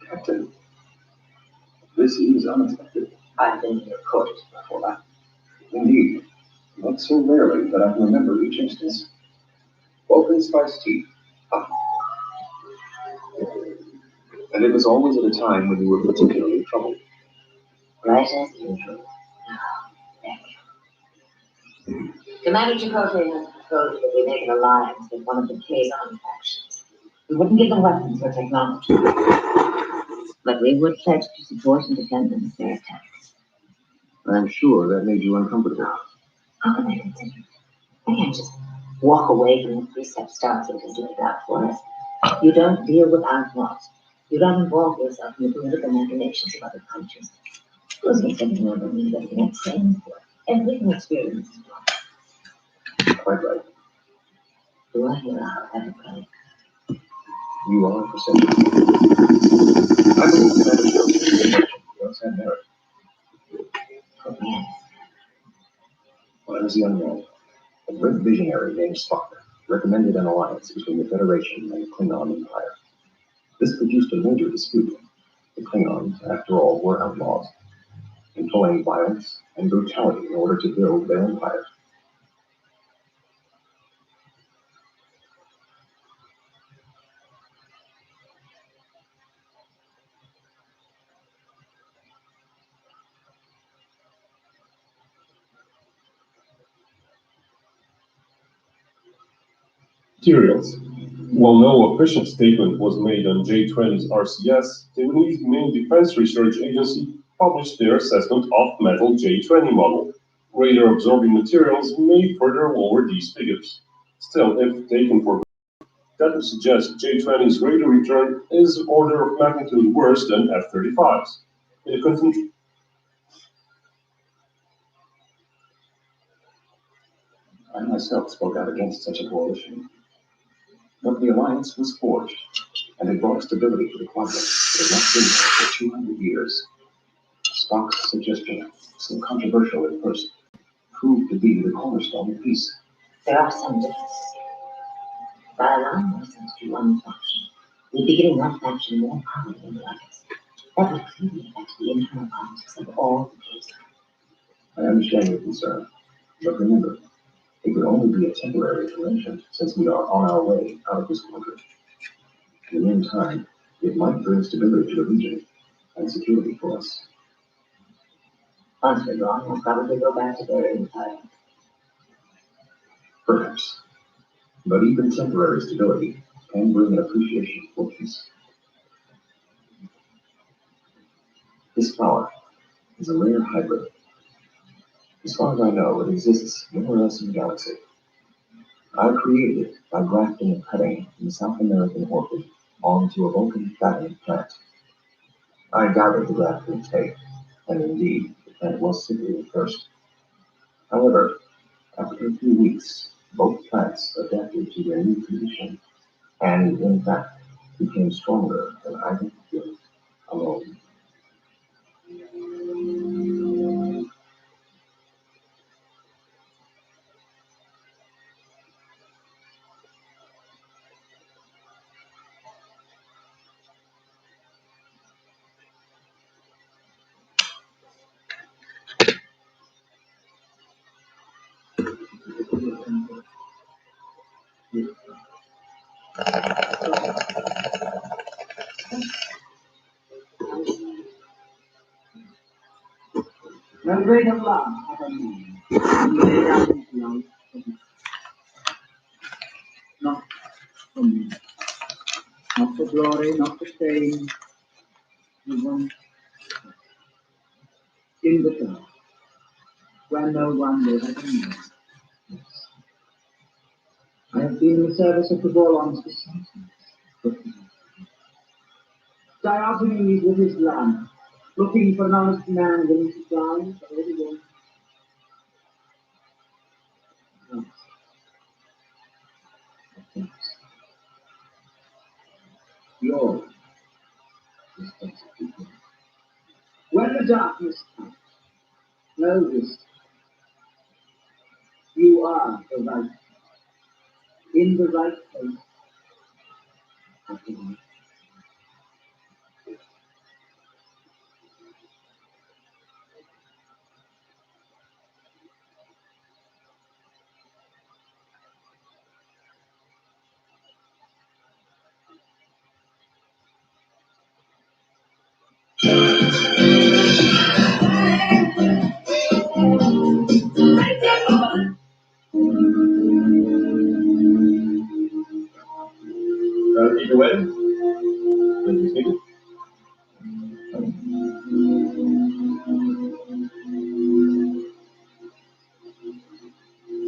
Captain, this is unexpected. I've been here coached before that. Indeed, not so rarely that I can remember each instance. Welcome spiced tea. Ah. And it was always at a time when you were particularly troubled. Right as usual. Thank you. Commander Chakotay has proposed that we make an alliance with one of the Kazon factions. We wouldn't give them weapons or technology, but we would pledge to support and defend them if they're attacked. I'm sure that made you uncomfortable. How can I consider it? I can't just walk away from the precept stargates laid out for us. You don't deal with our laws. You don't involve yourself in the political machinations of other countries. Those are something I believe that you're saying for every experience. Quite right. Do I hear our ever right? You are perceptive. I believe that shows that the does have merit. When I was a young man, a great visionary named Spock recommended an alliance between the Federation and the Klingon Empire. This produced a major dispute. The Klingons, after all, were outlaws, employing violence and brutality in order to build their empire. Materials. While no official statement was made on J-20's RCS, Taiwanese main defense research agency published their assessment of metal J-20 model. Radar absorbing materials may further lower these figures. Still, if taken for that would suggest J-20's radar return is order of magnitude worse than F-35's. I myself spoke out against such a coalition. But the alliance was forged, and it brought stability to the quadrant that had not been there for 200 years. Spock's suggestion, so controversial at first, proved to be the cornerstone of peace. There are some differences, but I align myself to one faction. We'd be giving that faction more power than the others. That would clearly affect the internal politics of all the cases. I understand your concern, but remember, it would only be a temporary arrangement since we are on our way out of this quadrant. In the meantime, it might bring stability to the region and security for us. Once we're gone, we'll probably go back to their empire. Perhaps. But even temporary stability can bring an appreciation for peace. This flower is a rare hybrid. As far as I know, it exists nowhere else in the galaxy. I created it by grafting and cutting from the South American orchid onto a Vulcan fattening plant. I doubted the graft would take, and indeed, the plant was sickly at first. However, after a few weeks, both plants adapted to their new condition, and in fact, became stronger than I could feel alone. No greater love ever known. He laid out his life for his not for me, not for glory, not for fame. He went in the dark, where no one will ever know. I have been in the service of the Vorlons for centuries. Diogenes with his lamp, looking for an honest man willing to die for everyone. Your responsibility. When the darkness comes, know this. You are the right, in the right place at the right. Keep you waiting? Please be seated.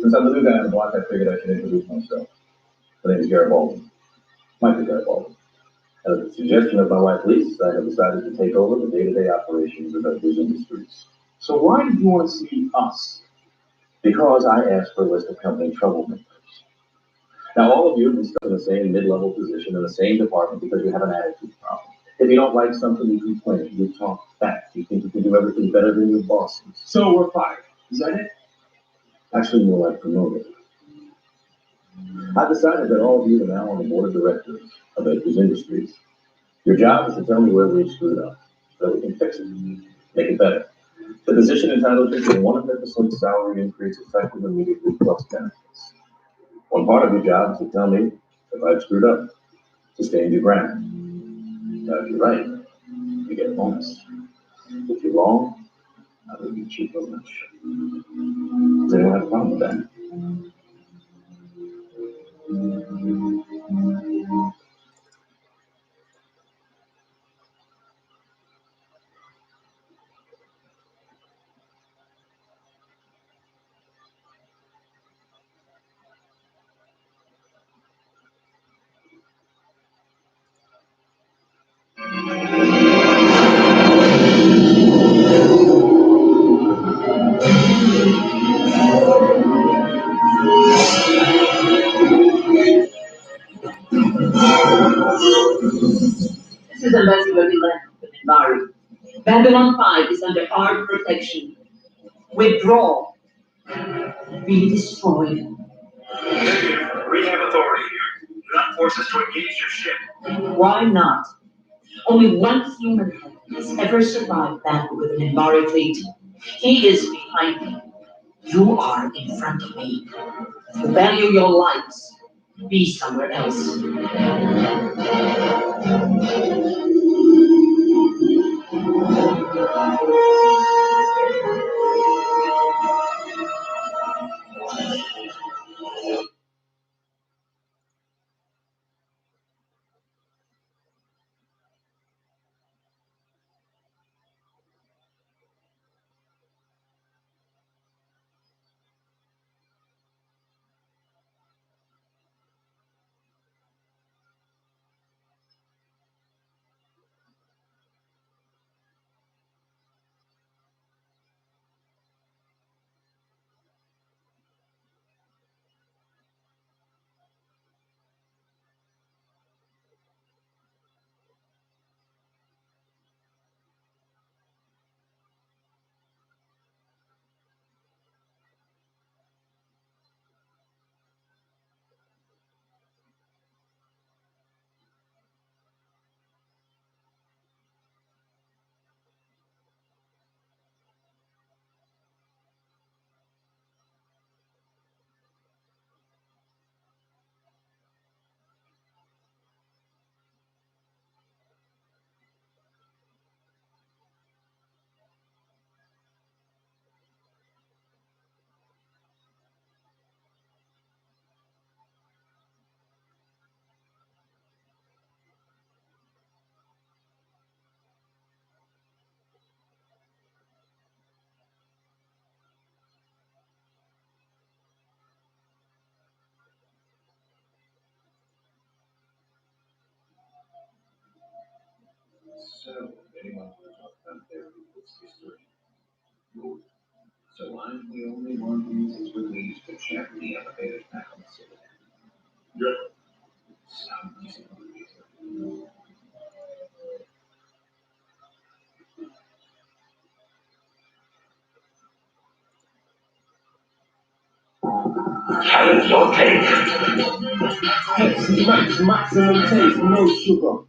Since I'm the new guy on the block, I figured I should introduce myself. My name is Garrett Baldwin. Michael Garrett Baldwin. At the suggestion of my wife Lisa, I have decided to take over the day-to-day operations of Edwards Industries. So why did you want to see us? Because I asked for a list of company troublemakers. Now, all of you have been stuck in the same mid-level position in the same department because you have an attitude problem. If you don't like something, you complain. You talk back. You think you can do everything better than your bosses. So we're fired. Is that it? Actually, more like promoted. I've decided that all of you are now on the board of directors of Edwards Industries. Your job is to tell me where we've screwed up, so we can fix it, make it better. The position entitles you to a 100% salary increase effective immediately plus benefits. One part of your job is to tell me if I've screwed up, to stay in your ground. Now, if you're right, you get a bonus. If you're wrong, I will beat you for lunch. Does anyone have a problem with that? This is a letter where we left Bari. Babylon 5 is under our protection. Withdraw. Be destroyed. Negative. We have authority here. Do not force us to engage your ship. Why not? Only one human has ever survived battle with an Embari fleet. He is behind me. You are in front of me. Value your lives. Be somewhere else. So, anyone want to talk about their people's history? No. So I'm the only one who uses release to check the elevators back on the city. Yeah. Some decent movies. Challenge your take. Pepsi Max, maximum taste, no sugar.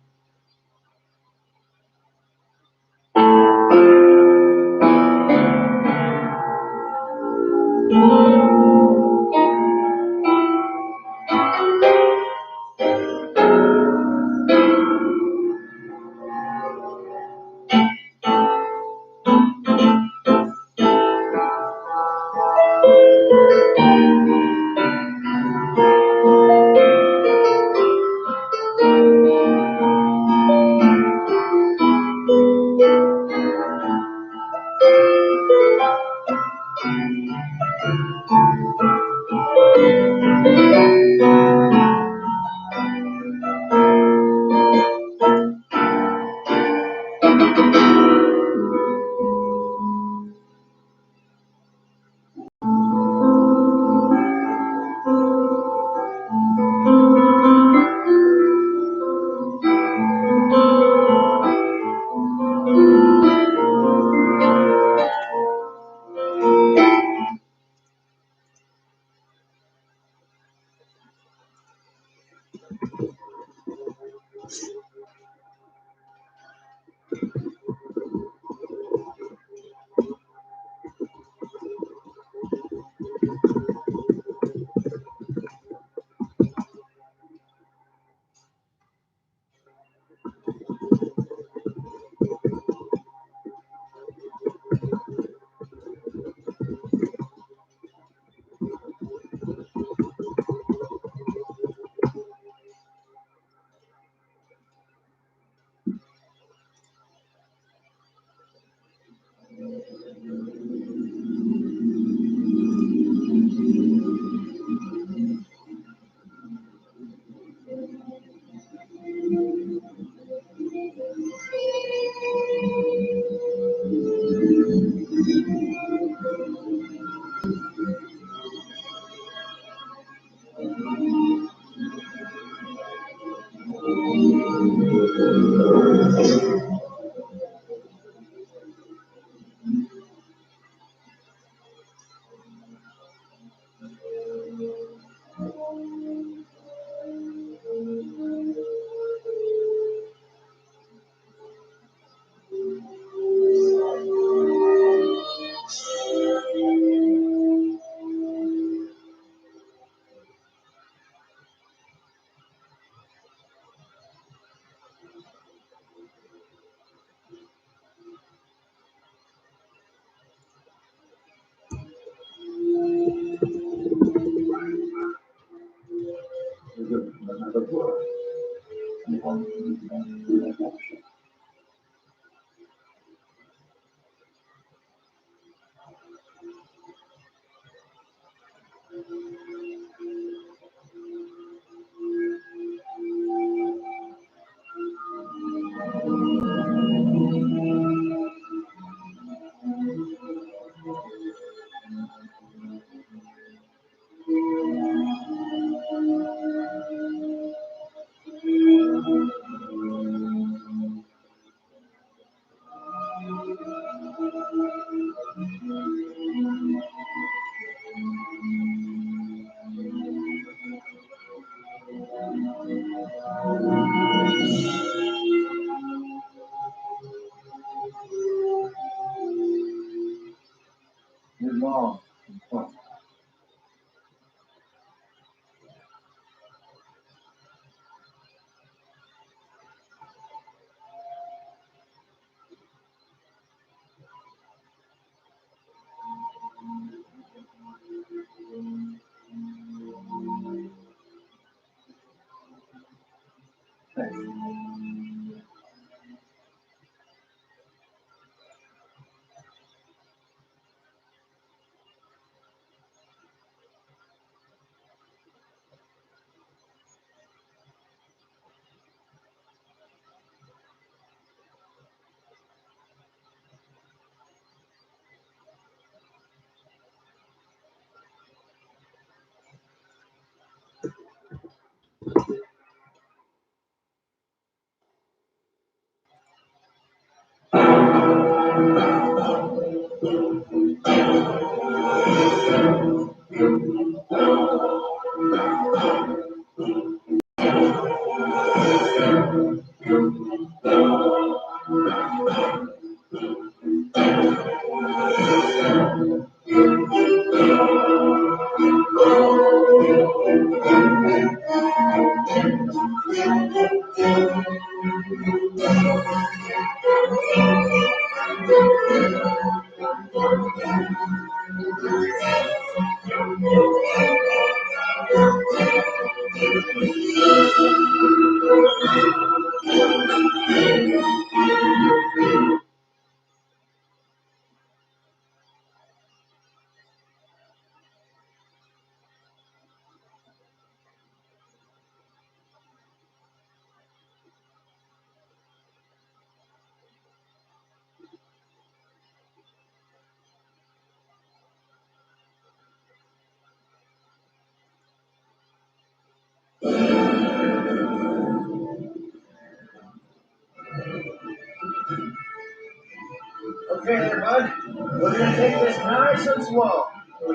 Okay there, bud. We're gonna take this nice and slow. Here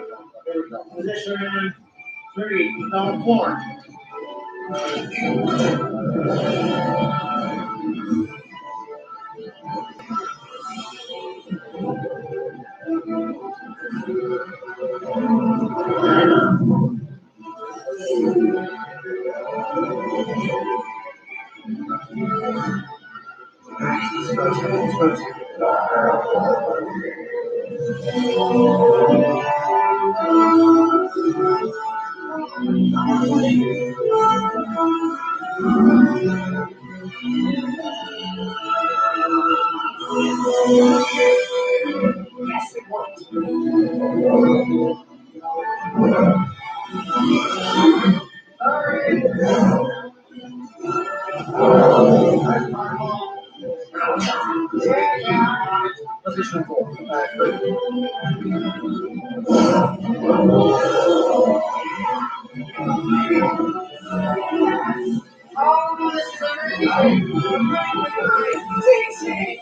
we go. Position 3, down 4. Yes, it worked. Position 4. Oh, this is amazing.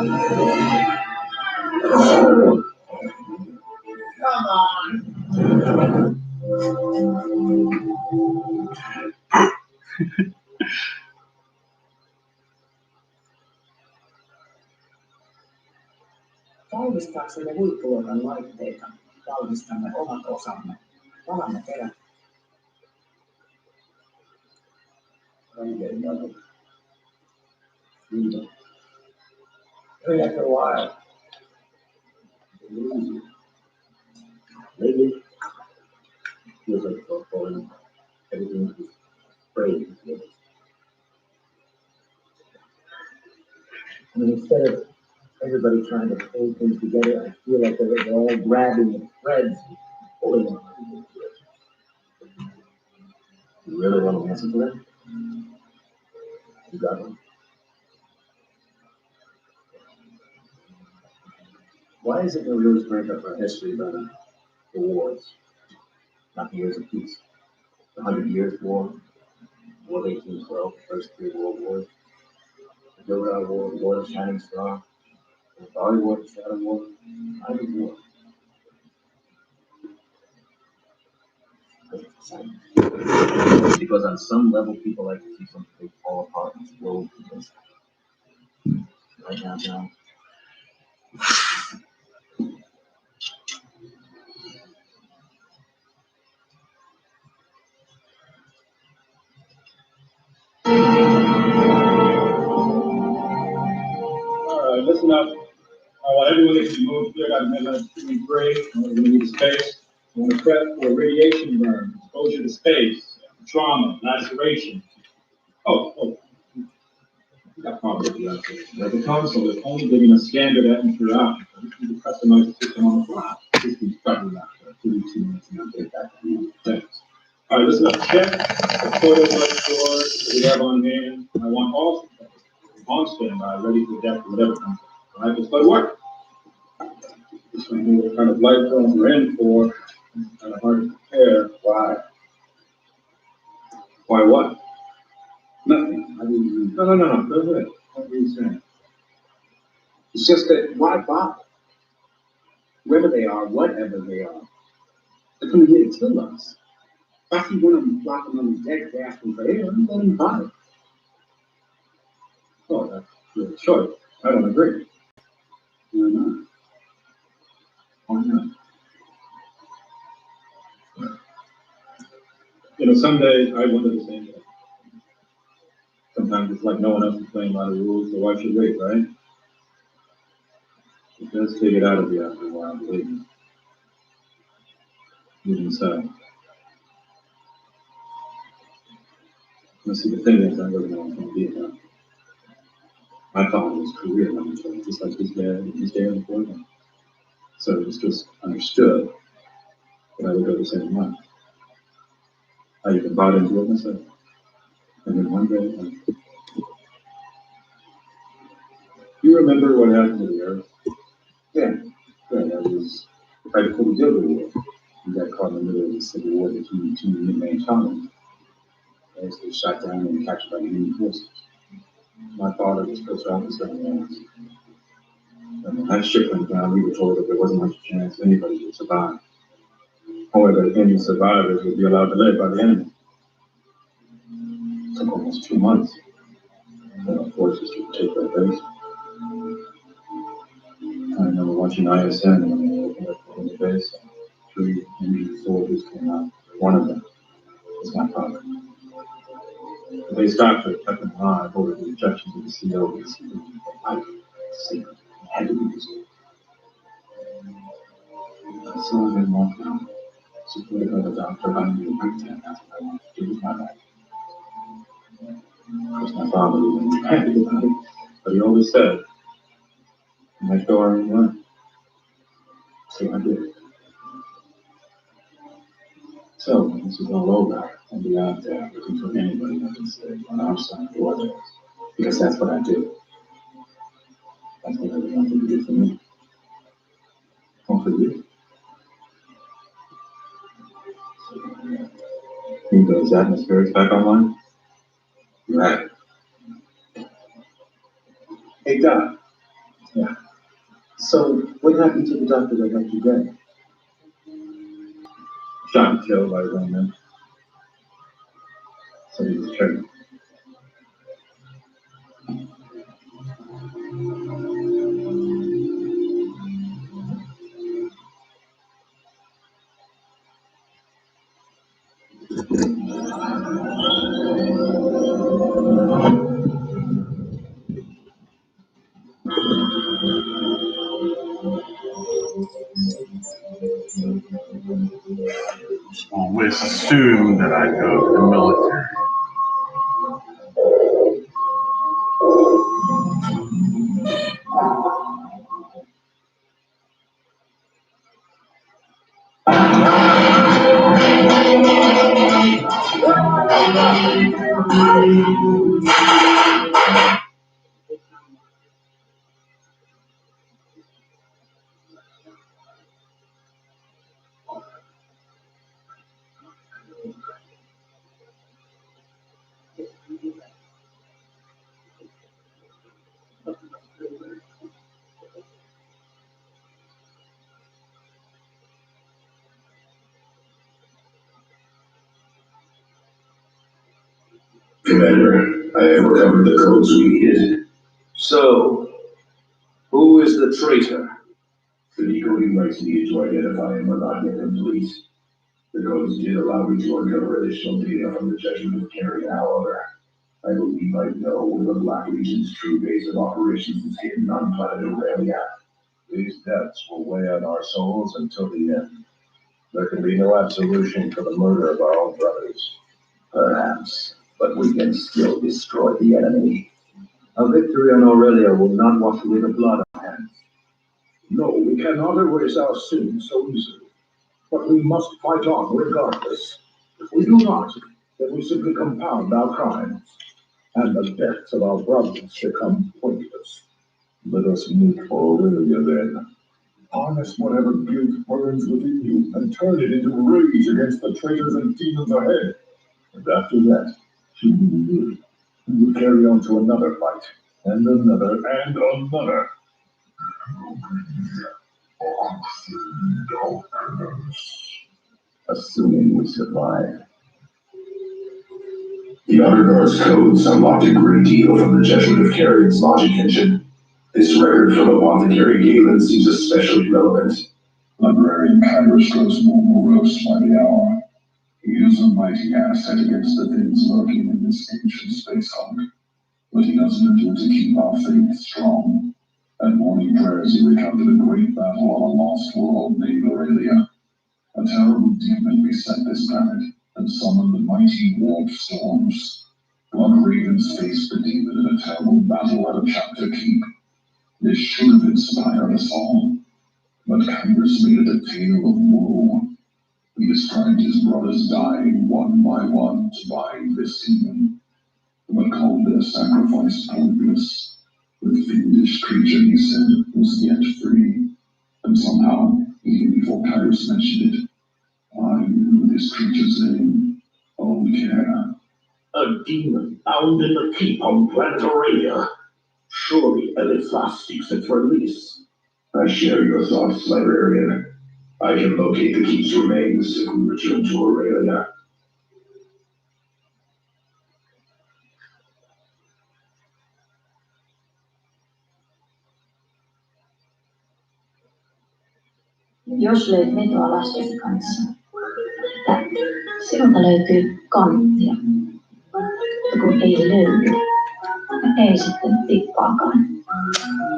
Come on. Valmistaaksemme huippuluokan laitteita, valmistamme omat osamme. Palamme perään. I'm getting nothing. Freedom. Doing that for a while. Lately, feels like falling. Everything is brave. I mean, instead of everybody trying to hold things together, I feel like they're all grabbing the threads, pulling them. You really want to answer to that? You got one. Why is it that we always break up our history by the wars, not the years of peace? The 100 Years' War, War of 1812, First Three World Wars, the Dodo War, the War of the Shining Star, the Bari War, the Shadow War, Ivy War. Because on some level, people like to see something fall apart and explode because right now, John. All right, listen up. I want everyone to be moved clear out of Midland Street break. We're going to need space. We want to prep for radiation burn, exposure to space, trauma, laceration. Oh, we got problems with the outfit. The console is only giving us standard atmosphere options. We need to customize the system on the fly. This is probably not 32 minutes and I'll get back to you. Thanks. All right, listen up. Check the toilet blood stores that we have on hand. I want all on standby, ready to adapt to whatever comes up. All right, let's go to work. This one here, what kind of life form we're in for, it's kind of hard to prepare. Why? Why what? Nothing. I mean, no. Go ahead. What are you saying? It's just that why bother? Whoever they are, whatever they are, they're coming here to kill us. If I see one of them flopping on the deck gasping for air, I'm letting them bother. Oh, that's your choice. I don't agree. Why not? Why not? You know, someday I wonder the same thing. Sometimes it's like no one else is playing by the rules, so why should wait, right? It does take it out of you after a while, believe me. Even so. Now, see, the thing is, I really don't want to be about. I thought it was career management, just like his dad before him. So it was just understood that I would go the same way. I even bought into it myself. And then one day, you remember what happened to the Earth? Yeah, I was right before the Civil War. We got caught in the middle of the Civil War between two mid-range colonies. As they shot down and captured by enemy forces. My father was first officer in the Army. And when that ship went down, we were told that there wasn't much chance anybody would survive. However, any survivors would be allowed to live by the enemy. It took almost 2 months for our forces to take that base. I remember watching ISN when they opened up the base. 3 injured soldiers came out. One of them was my father. The base doctor kept him alive over the injections of the CO was life saved. It had to be restored. I saw him walk out, supported by the doctor. I knew right then that's what I wanted to do with my life. Of course, my father wasn't happy about it, but he always said, "You might go our own way." So I did. So when this was all over, I'd be out there looking for anybody that can say, on our side or theirs, because that's what I do. That's what I wanted to do for me. Or for you. Need those atmospheres back online? Right. Hey, Doc, Yeah. So, what happened to the doctor that helped you get? Shot and killed by his own men. So he was killed. Always assumed that I'd go to the military. Commander, I have recovered the codes we needed. So, who is the traitor? The decoding rights needed to identify him are not yet complete. The codes did allow me to uncover additional data from the judgment of Carrion, however. I believe I know where the Black Legion's true base of operations is hidden on planet Aurelia. These deaths will weigh on our souls until the end. There can be no absolution for the murder of our own brothers. Perhaps, but we can still destroy the enemy. A victory on Aurelia will not wash away the blood on our hands. No, we cannot erase our sins so easily. But we must fight on regardless. If we do not, then we simply compound our crimes. And the deaths of our brothers become pointless. Let us meet for Aurelia then. Harness whatever guilt burns within you and turn it into rage against the traitors and demons ahead. And after that, you will live. You will carry on to another fight, and another, and another. Assuming we survive. The Honor Guard's codes unlocked a great deal from the judgment of Carrion's logic engine. This record from Apothecary Galen seems especially relevant. Librarian Kyrus grows more morose by the hour. He is a mighty asset against the things lurking in this ancient space hulk. But he does little to keep our faith strong. At morning prayers he recounted a great battle on a lost world named Aurelia. A terrible demon beset this planet and summoned the mighty warp storms. Blood Ravens faced the demon in a terrible battle at a chapter keep. This should have inspired us all. But Kyrus made it a tale of woe. He described his brothers dying one by one to bind this demon, but called their sacrifice pointless. The fiendish creature, he said, was yet free. And somehow, even before Kyrus mentioned it, I knew this creature's name. Old Care. A demon bound in the keep on planet Aurelia. Surely Elithlas seeks its release. I share your thoughts, librarian. I can locate the keep's remains if we return to Aurelia. Jos löit vetoa lastesi kanssa, että sinulta löytyy kanttia. Ja kun ei löydy, ei sitten tippaakaan.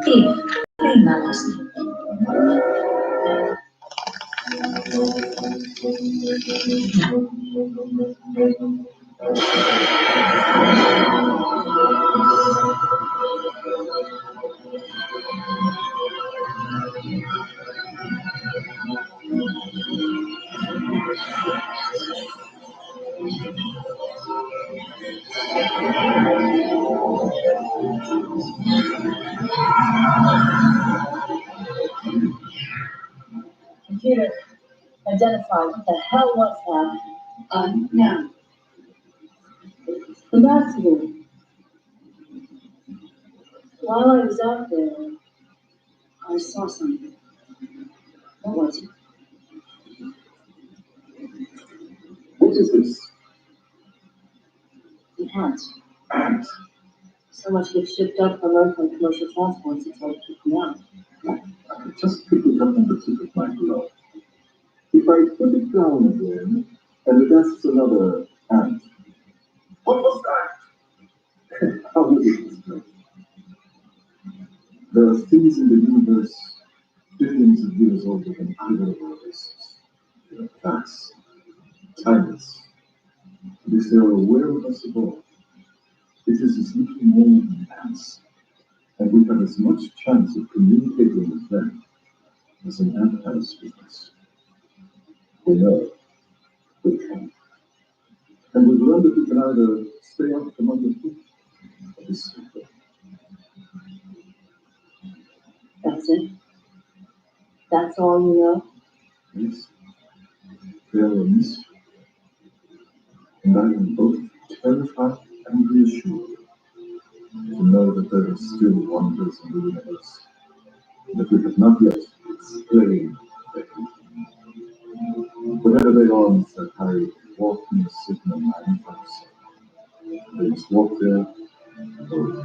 If, rinnallasi. Computer, identify what the hell was that? Now, The basketball. While I was out there, I saw something. What was it? What is this? The ant. Ant. So much gets shipped up from Earth on commercial transports, it's hard to keep them out. I could just pick it up on the tip of my glove. If I put it down again, and that's another ant. What was that? How would it explain? There are things in the universe billions of years older than either of our races. They are vast, timeless. And if they are aware of us at all, it is as little more than ants, and we have as much chance of communicating with them as an ant has with us. We know we can. And we've learned that we can either stay up from underfoot or be stupid. That's it? That's all you know? Yes, they are a mystery. And I am both terrified and reassured to know that there are still wonders in the universe that we have not yet explained everything. Whatever they are, Mr. Harry, walk in the signal 957. They must walk there alone.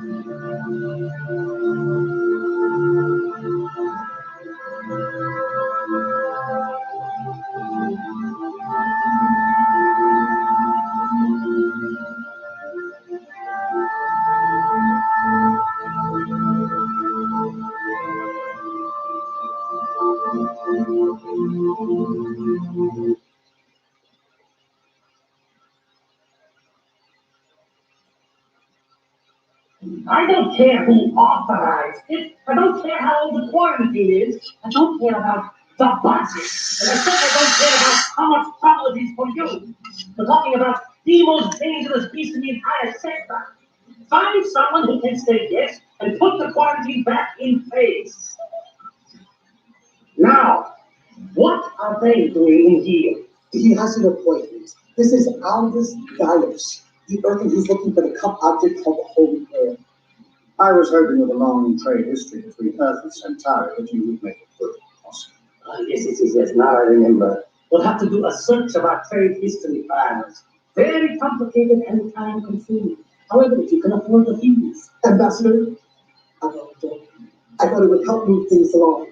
I don't care who authorized it. I don't care how old the quarantine is. I don't care about the budget. And I certainly don't care about how much trouble it is for you. We're talking about the most dangerous beast in the entire sector. Find someone who can say yes and put the quarantine back in place. Now, what are they doing in here? He has an appointment. This is Aldous Gaius, the Earth, and he's looking for the cup object called the Holy Grail. I was hoping with a long trade history between Earth and Centauri that you would make it good possible. Yes. Now I remember. We'll have to do a search of our trade history files. Very complicated and time consuming. However, if you can afford the fees. Ambassador, I thought it would help move things along.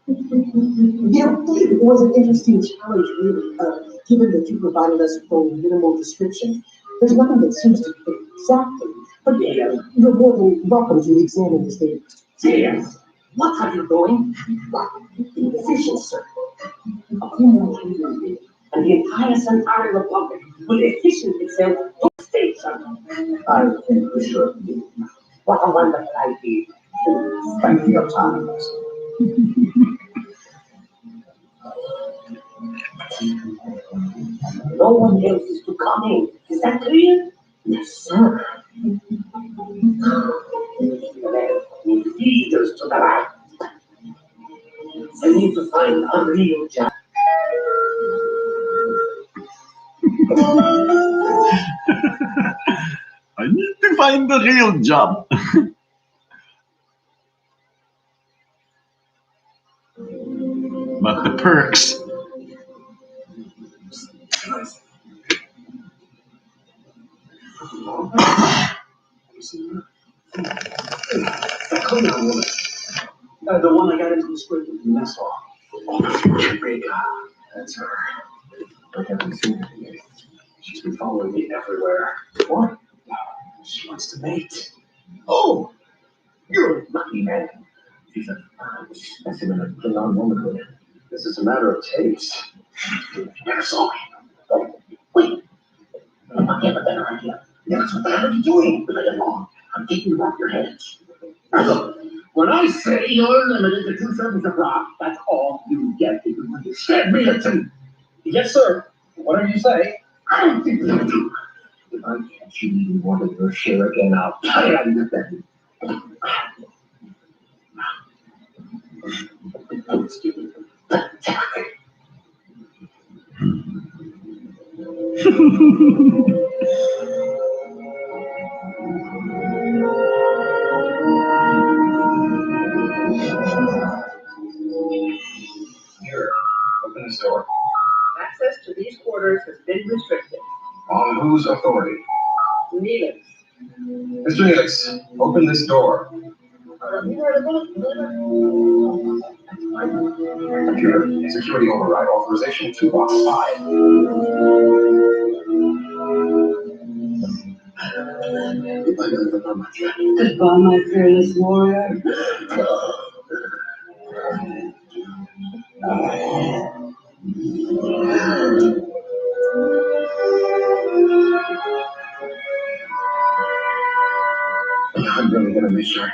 It was an interesting challenge, really, given that you provided us with a minimal description. There's nothing that seems to fit exactly, but you're more than welcome to examine this data. Yes. What are you doing? Official, sir. A few more years, and the entire Centauri Republic will efficient itself to a state something. I think we should. What a wonderful idea. Thank you for your time. No one else is to come in. Is that clear? Yes, sir. We feed us to the right. I need to find a real job. I need to find the real job. But the perks. Come on, woman. The one I got into the script with mess off. That's her. I haven't seen her yet. She's been following me everywhere. What? She wants to mate. Oh, you're a lucky man. She's a specimen of Klingon womanhood. This is a matter of taste. You never saw me. Oh, wait. I have a better idea. That's what the hell are you doing? Leave it alone. I'm taking you off your hands. Now look, when I say you're limited to 2 servings of rock, that's all you get if you understand me. Yes, sir. Whatever you say. I don't think you'll do. If I catch you eating more than your share again, I'll tie it on your bed. I'm stupid. quarters has been restricted. On whose authority? Neelix. Mr. Neelix, open this door. Computer, security override authorization 215. Goodbye, my fearless warrior. I'm really gonna miss her.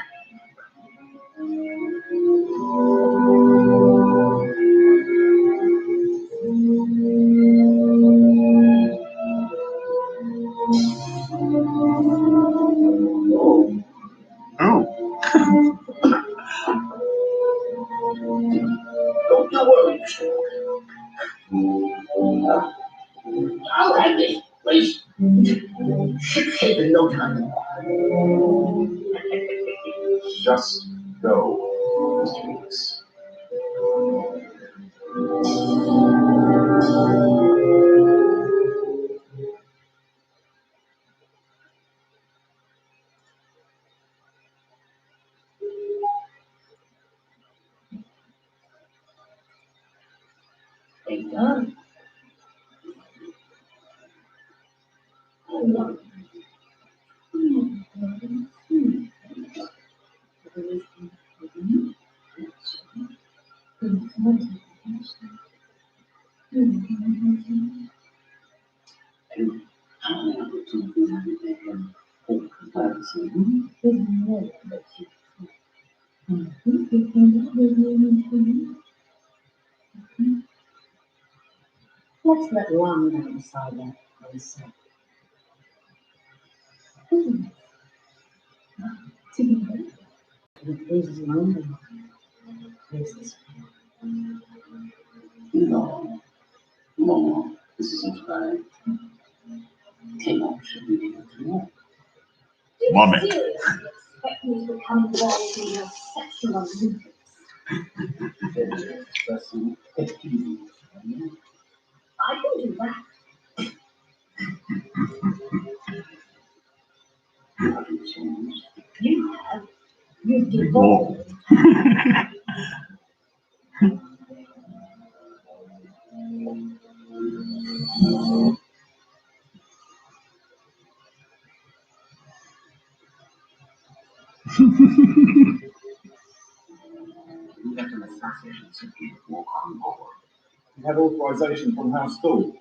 Don't you worry, Mr. I'll have this place shipshape in no time. Just go, Mr. Neelix. Hey, Don. Let's let Ron decide that for himself. Together, it is lonely. Places. No, no, this isn't right. Cannot should be able to know. Woman. Expect me to become involved in your sexual Olympics. I can do that. You have. You've devolved. We had authorization from House School.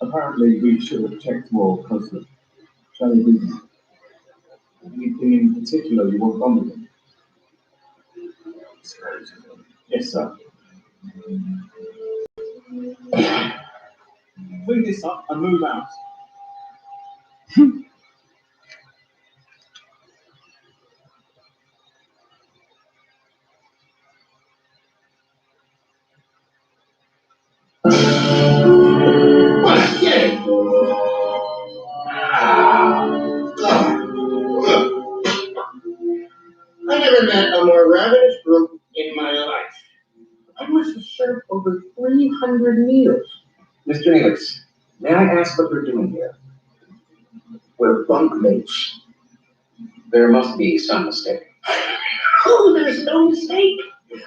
Apparently, we should have checked more closely. Shall we do? Anything in particular you want done with them? Yes, sir. Clean this up and move out. I never met a more ravenous group in my life. I must have served over 300 meals. Mr. Neelix, may I ask what you're doing here? We're bunkmates. There must be some mistake. Oh, there's no mistake.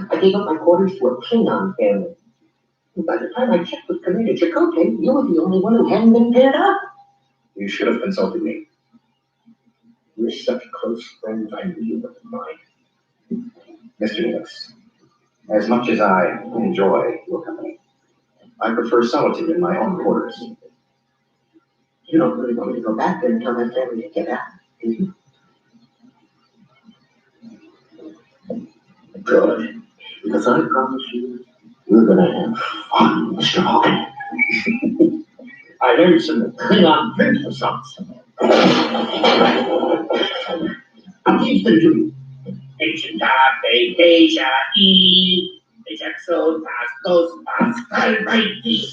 I gave up my quarters to a Klingon family. And by the time I checked with Commander Chakotay, you were the only one who hadn't been paired up. You should have consulted me. We're such close friends, I knew you wouldn't mind. Mr. Neelix, as much as I enjoy your company, I prefer solitude in my own quarters. You don't really want me to go back there and tell my family to get out, do you? Good. Because I promise you, you're gonna have fun, Mr. Hawking. I learned some Klingon drink or something. He's the dude. Ancient Deja E. Jackson Pastos Pascal Righties.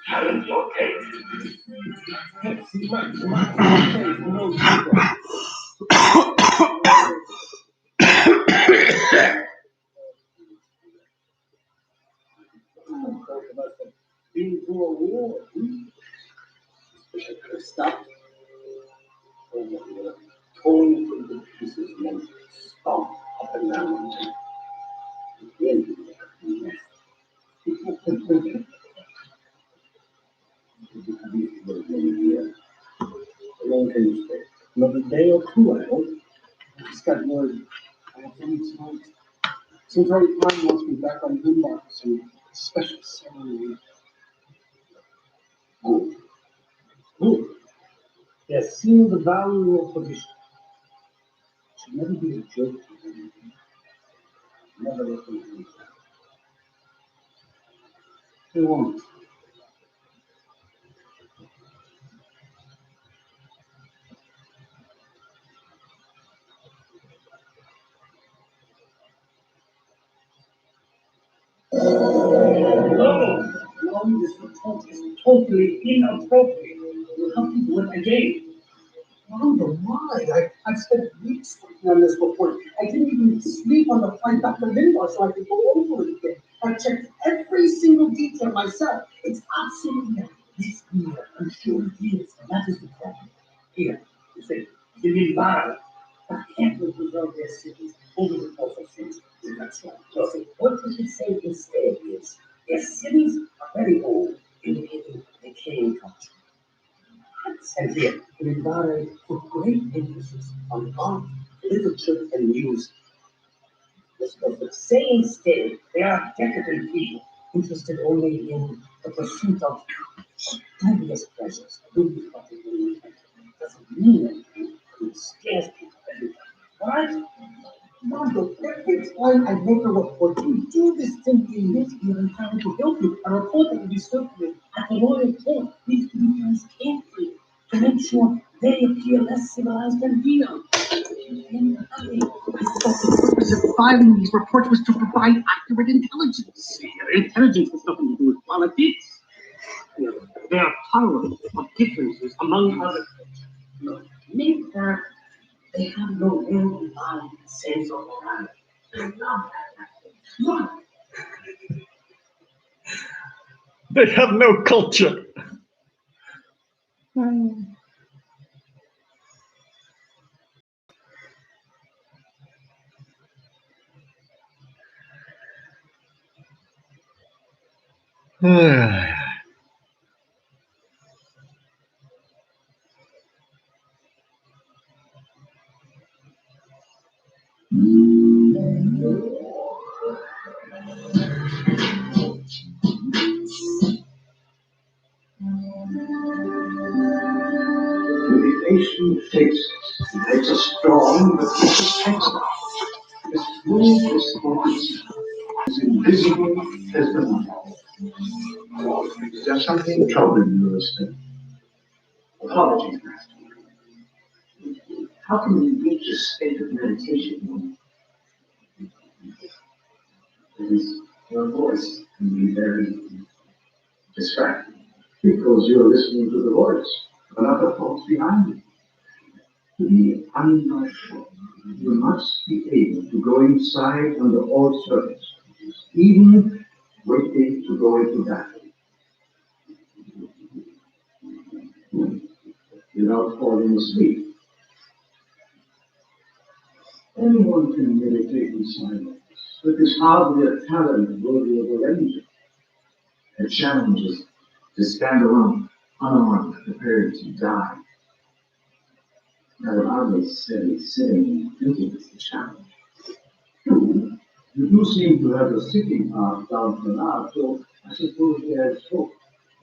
Challenge your case. Been through a war. Wish I could have stopped. Torn into pieces and then stomped up and down. Again, how long can you stay? Another day or two, I hope. I just got word. I have to leave tonight. Centauri Prime wants me back on Moonmark for some special ceremony. Good. Good. They have seen the value of your position. It should never be a joke. Never let them do that. They won't. No, this report is totally inappropriate. You'll have to do it again. Wonder why? I've spent weeks working on this report. I didn't even sleep on the flight back to Lindor so I could go over it again. I checked every single detail myself. It's absolutely Yes, I'm sure it is. That is the problem. Here, you say, the environment. I can't preserve their cities over the course of centuries. That's right. So, what we should say instead is, their cities are very old, indicating decaying culture. And here, the environment put great emphasis on art, literature, and music. But say instead, they are decadent people interested only in the pursuit of timeless pleasures. Doesn't mean anything. It scares people every time. Right? Margot, every time I make a report, you do this thinking this is an trying to help you. A report that will be circulated at the royal court needs to be used carefully to make sure they appear less civilized than real. The purpose of filing these reports was to provide accurate intelligence. Intelligence has nothing to do with politics. They are tolerant of differences among other cultures. Make that they have no well-defined sense of morality. What? They have no culture. Meditation takes a strong but takes this smooth response is invisible as the mind. Is there something troubling you, listener? Apologies, Master. How can we reach a state of meditation when your voice can be very distracting? Because you're listening to the voice, but other thoughts behind it. To be unnatural, you must be able to go inside under all circumstances, even waiting to go into battle, without falling asleep. Anyone can meditate in silence, but it's hardly a talent worthy of a ranger. The challenge is to stand alone, unarmed, prepared to die. I would hardly say sitting and thinking is the challenge. True, you do seem to have a sitting part down for now, so I suppose there's hope.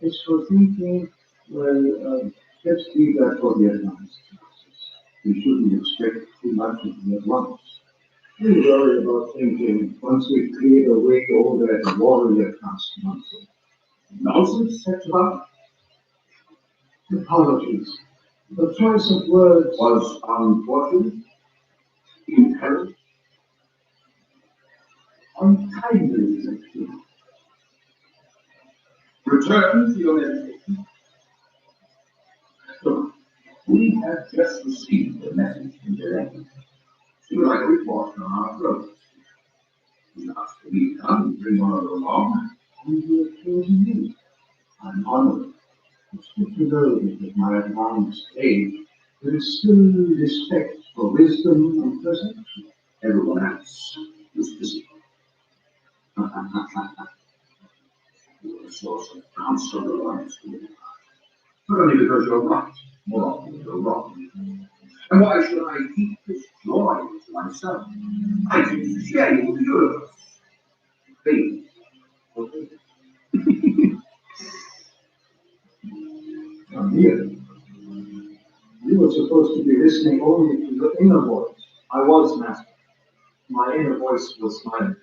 As for thinking, well, let's leave that for the advanced classes. We shouldn't expect too much of them at once. We worry about thinking once we clear away all that warrior class nonsense. Nonsense, that's about. Apologies. The choice of words was unfortunate, inherent, unkindly, thank you. Return to your meditation. Look, we have just received a message from Director. She would like a report on our progress. We asked to be done, bring one of them along, and we have chosen you. I'm honored. It's good to know that at my advanced age, there is still respect for wisdom and perception. Everyone else is busy. You're a source of constant alarms to me. But only because you're right, more often than you're wrong. And why should I keep this joy to myself? I think it's a shame of the universe. Please, okay. Come here. You were supposed to be listening only to your inner voice. I was, Master. My inner voice was smiling.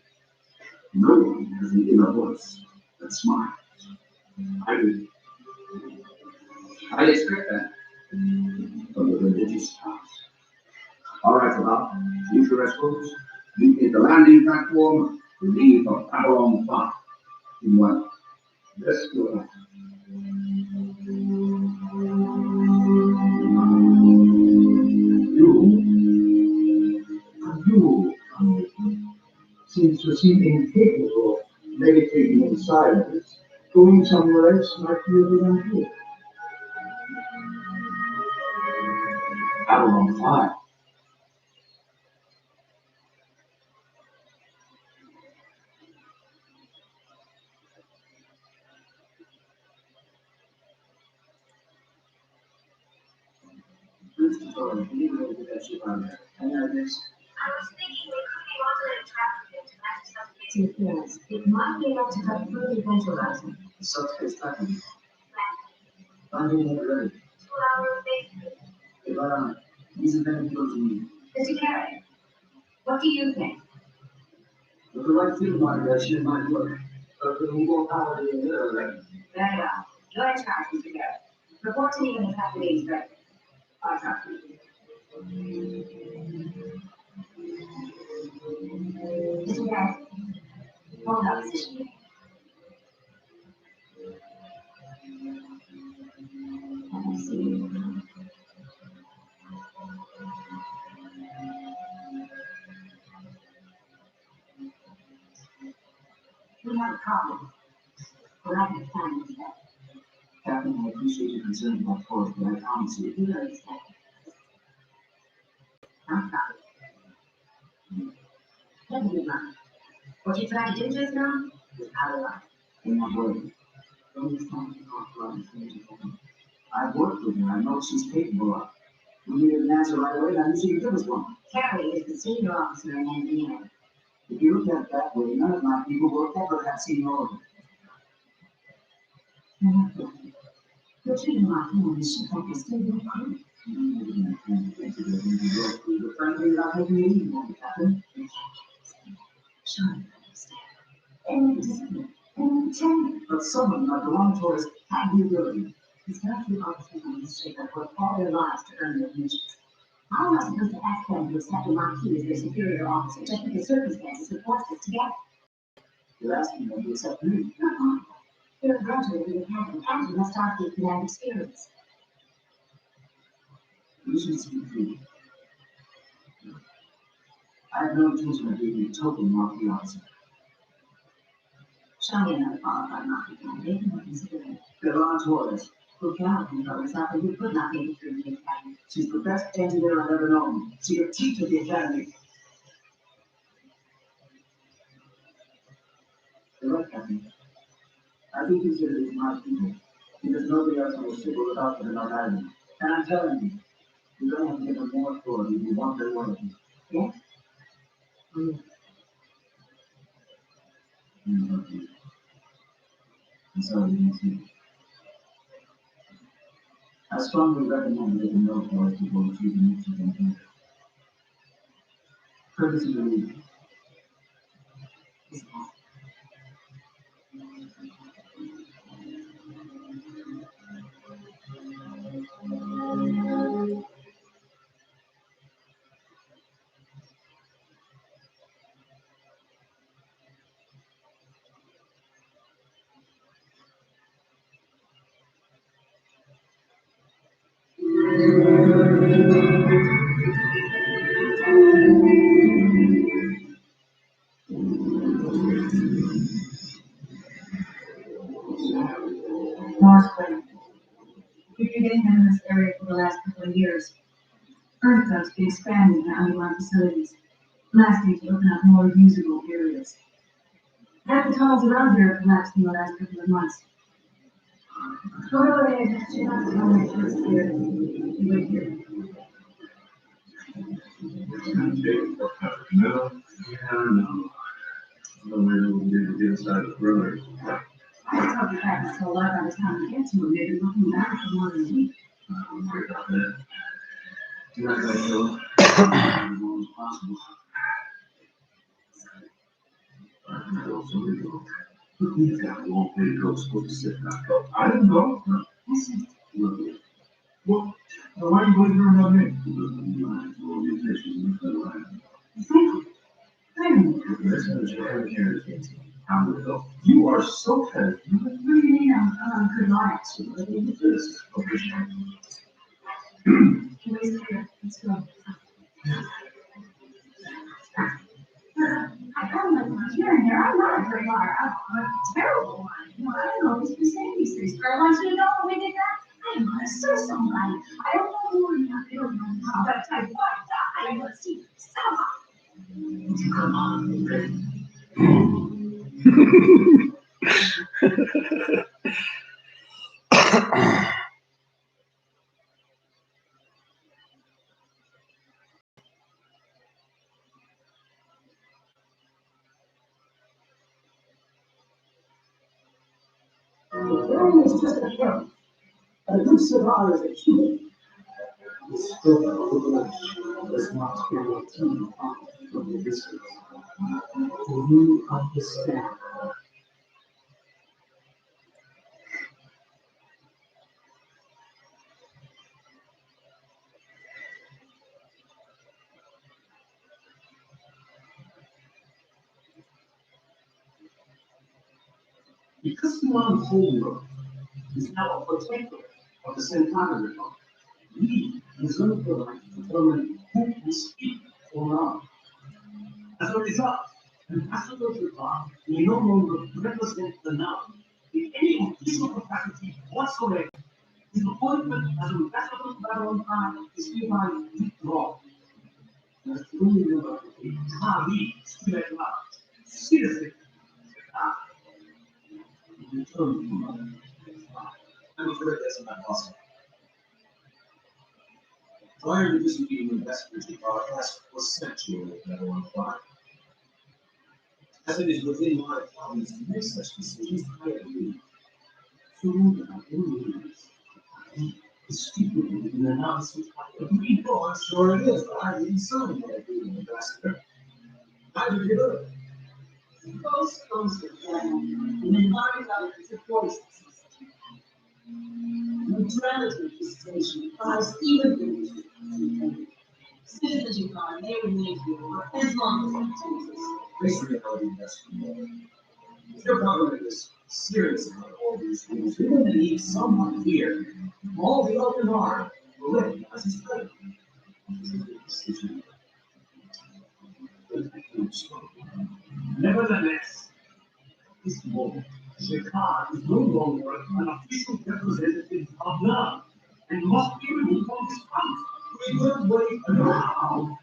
No one has an inner voice that smiles. I do. I expect that from the religious class. All right, about future escorts, meet at the landing platform to leave for Babylon 5. In one. Let's go. You seems to seem incapable of meditating in silence. Going somewhere else might be a good idea. Babylon 5. Yes, it might be able to cut through the ventilator. So it's time. I'm ready. 2 hours basically. These are very good to me. Mr. Carey, what do you think? But the right thing about it, might work. But we won't have it in there. Very well. You're in charge, Mr. Carey. Report to me when you have the names ready. I trust you. Mr. Carey, hold up, position. I see. We have a problem. We're not going to find this yet. Captain, I appreciate your concern about force, but I promise you. You understand. I'm sorry. Let me run. What you tried to do just now is out of line. I'm not worried. Don't use time to talk about things. I've worked with her. I know what she's capable of. We needed an answer right away, and I knew she could give us one. Carrie is the senior officer in engineering. If you look at it that way, none of my people will ever have seniority. You're treating my family ship like a stable crew. The friendly without making it easy, Captain. Sure, I understand. And discipline. And pretend. But some of them are derogatories have the ability. These very few officers on this ship have worked all their lives to earn their commissions. How am I supposed to ask them to accept a marquis as their superior officer just because circumstances have forced us together? You're asking them to accept me. You're a graduate of the academy, and you must have the command experience. Visions of food. I have no intention of being a token mafioso. Shall not qualify mafia candidate nor consider it. There are Torres. Who cannot control herself and who could not make it through the academy. She's the best candidate I've ever known. She could teach at the academy. You're right, Captain. I do consider these my people, because nobody else will sit without them in our island. And I'm telling you, you're going to have to give them more authority if you want their loyalty. Yes? And so it makes me. I strongly recommend that the military people choose a mix of them. Courtesy to lead. Mars Planet. We've been getting them in this area for the last couple of years. Earthcub's been expanding their underground facilities, blasting to open up more usable areas. Half the tunnels around here have collapsed in the last couple of months. Go ahead, do not tell me just here. You wait here. No, yeah, no. No way to get inside the brother. I told you that this whole lot by the time we get to it, maybe looking back for more than a week. I'm worried about that. Do not let go. As long as possible. He's got a long way to go. Supposed to sit back up. I didn't know. Listen. Look, what? Why are you waiting here about me? Well, your pictures in the federal island. That's what your hair carries into. I'm with you. You are so petty. What do you mean I'm good lights? This. Okay. Can we stay here? Let's go. I got my hearing here. I'm not a great liar. I'm a terrible one. You know, I don't know who's been saying these things. But I want you to know when we did that, I didn't want to serve somebody. I don't know who or not. I don't know how. But I tell you what, I want to see somehow. Come on, baby. The brain is just a hair, and a good cigar is a key. The script of the village does not guarantee from the distance. Do you understand? Because the non-whole world is now a protector of the Centaur Republic, we reserve the right to determine who can speak or not. As a result, ambassadors reply may no longer represent the noun in any official capacity whatsoever. His appointment as ambassador to Babylon 5 is hereby withdrawn. As the only member of the Kali still at large, seriously, return from I'm afraid that's not possible. Prior to this meeting, investors in our task was sent to Babylon 5. As it is within my province to make such decisions, I agree. So that in meetings, it's stupid in the announcement. Agreed, oh, I'm sure it is, but I didn't sign that agreement, Ambassador. I did it up. Those comes with that, and then learning other voices. Neutrality is station applies even to citizens you find, they would need you as long as it chooses. This reality that's more. If your government is serious about all these things, you're going to need someone here, all the open arm, to recognize his threat. Nevertheless, this moment, Jacquard is no longer an official representative of love and must be removed from this house. We will wait now.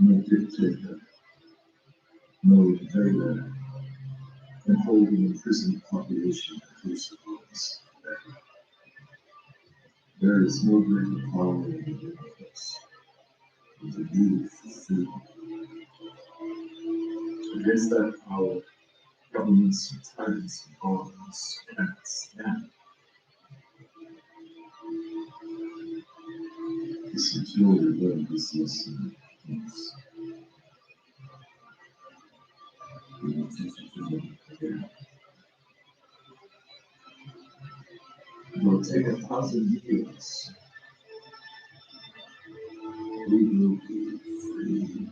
No dictator, no invader can hold an imprisoned population crucibles. There is no greater power in the universe than the need for food. Against that power, governments and tyrants and governments cannot stand. This is your real business in peace. We will teach it to them again. It will take 1,000 years. We will be free.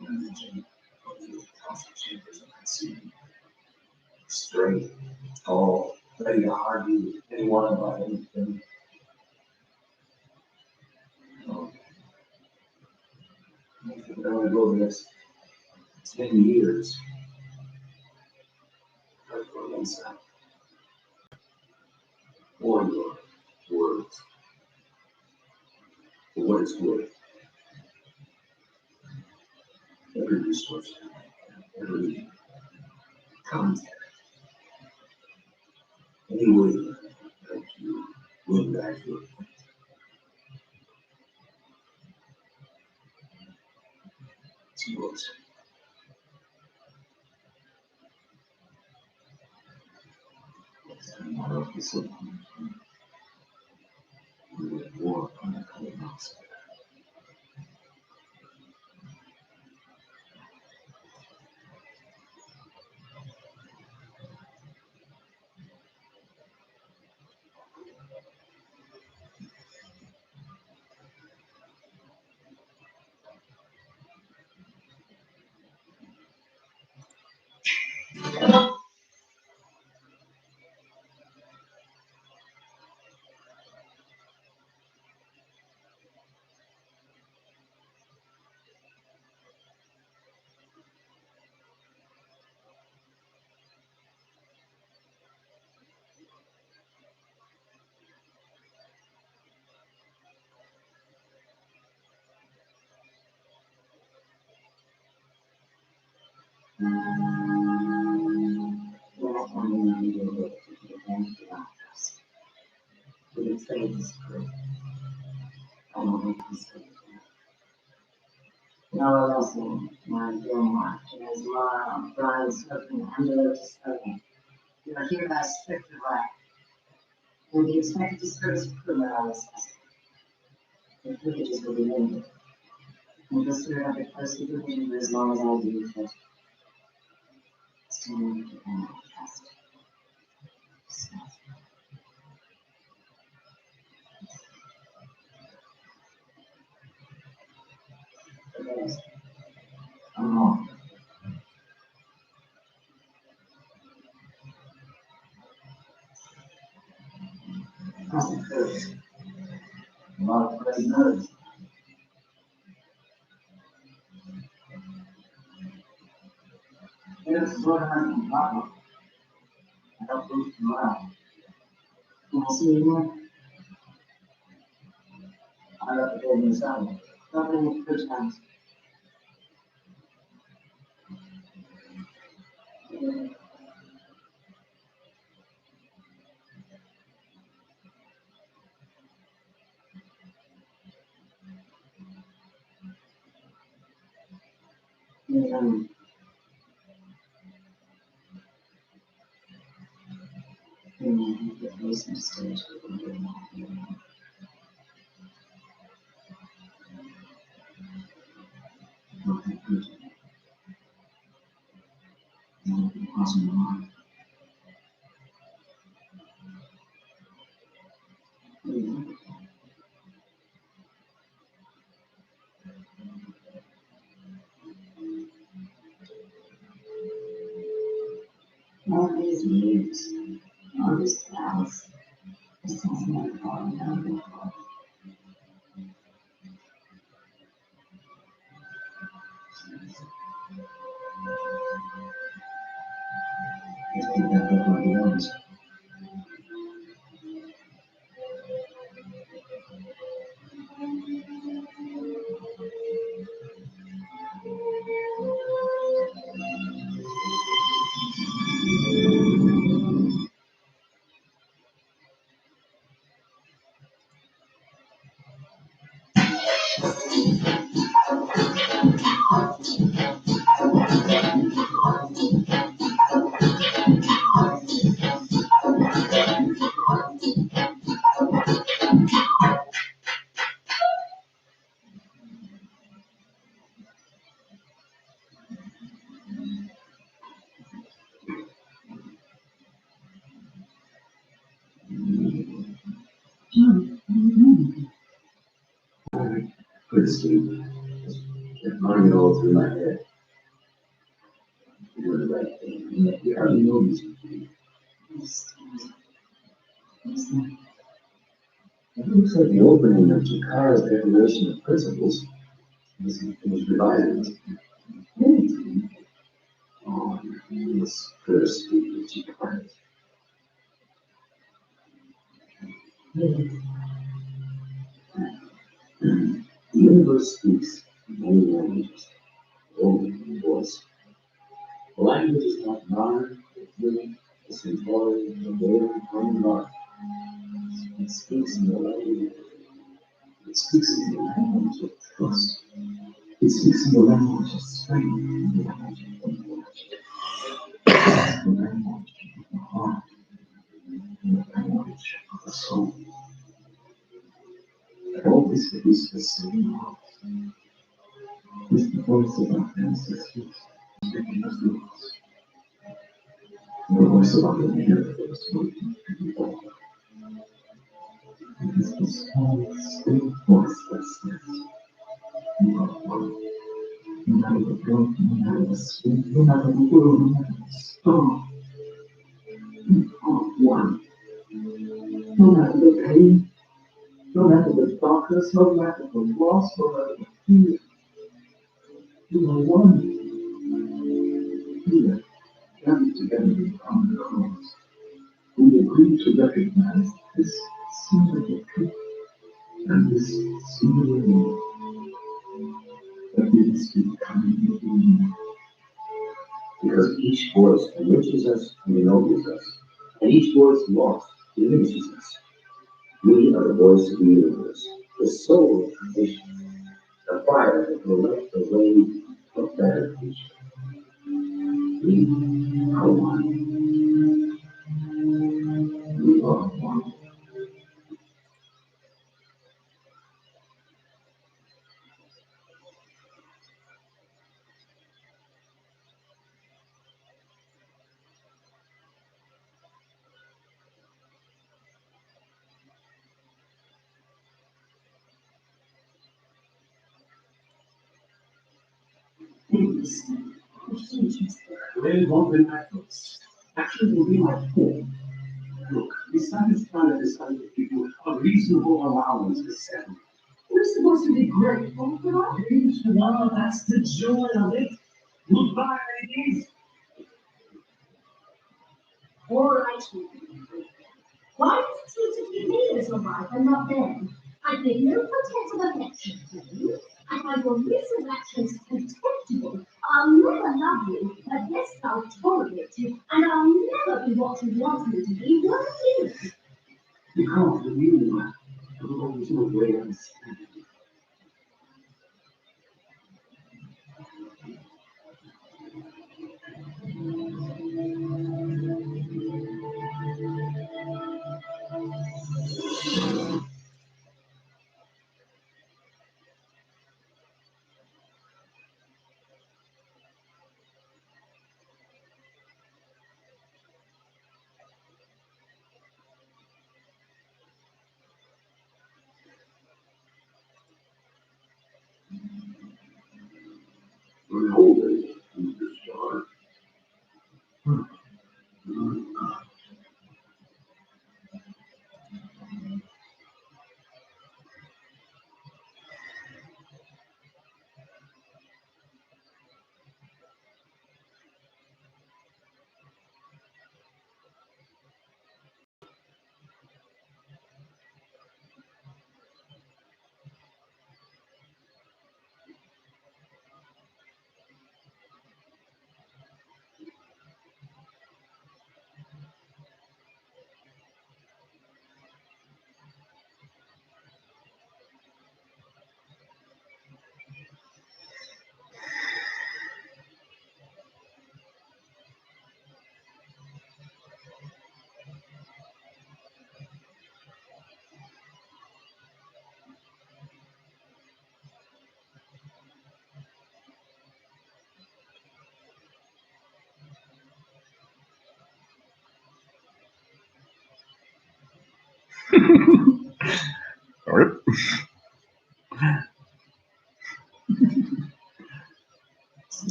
Imagine going through the council chambers of that city. Straight, tall, ready to argue with anyone about anything. No. If we only go the next 10 years, I'd go inside. Or your words. For what it's worth. Every resource, every contact, any way that you win back your point. It's yours. Tomorrow is a we will war on the color mouse. Noah Wilson, Mary Gilmore, James Morrow, Brian Swiftman, Angela Tiscovin. You are hereby stripped of life. You will be expected to serve as crewmen on this vessel. The privileges will be limited. And you'll serve under close supervision for as long as I do fit. Stand and trust. Present crews. A lot of great nerds. Here's what I'm talking about. I help boost morale. Can I see you here? I got the building inside. Nothing in the first house. All these years, all this past, this has never fallen down before. Good sleep. Kept running it all through my head. You're doing the right thing. And yet you hardly know these people. It looks like the opening of Jakara's Declaration of Principles was revised. Oh, this first speak of Jakara. The universe speaks in many languages, only in voice. The language is not modern, the human, the centaurian, the whale, or the lark. It speaks in the language. It speaks in the language of trust. It speaks in the language of strength, in the language of compassion, the language of the heart, in the language of the soul. All this is the same heart. It's the voice of our ancestors, speaking us to us. The voice of our leader that was spoken to the Father. It is the small, still voice that says, "You are one." No matter the broken, no matter the sweet, no matter the world, no matter the storm, you are one. No matter the pain, no matter the darkness, no matter the loss, no matter the fear, you are one. Here, gathered together in common cause, we agree to recognize this singular truth and this singular law that we must be becoming one. Because each voice enriches us and ennobles us, and each voice lost diminishes us. We are the voice of the universe, the soul of creation, the fire that will light the way of better future. We are one. We are one. There won't be backwards. Action will be like form. Look, the sun is trying to decide to give you a reasonable allowance to settle. We're supposed to be grateful for that. Well, that's the joy of it. Goodbye, ladies. All right, why does it seem to be me as your wife and not them? I make no pretense of affection for you. I find your recent actions contemptible. I I'll never love you, but yes, I'll tolerate you, and I'll never be what you want me to be, will you? Because the meaning of original ways. Beholding the star. Sorry.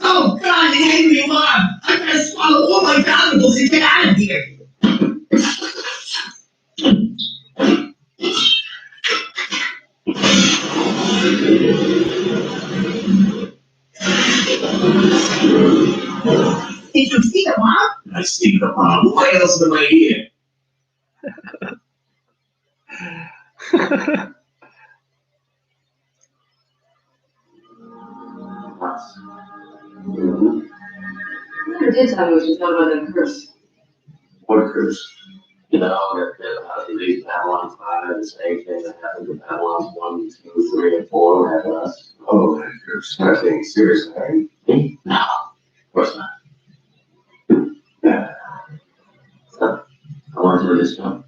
Oh, God, you angry mom! I'm gonna swallow all my valuables and get out of here! Did you see the mom? I see the mom. What else am I here? You did tell me what you thought about that curse. What curse? You know, that how they leave Babylon 5, the same thing that happened to Babylons 1, 2, 3, and 4 had us. Oh, that curse. I think seriously, are you? Me? No, of course not. Yeah. So, I want to do this job.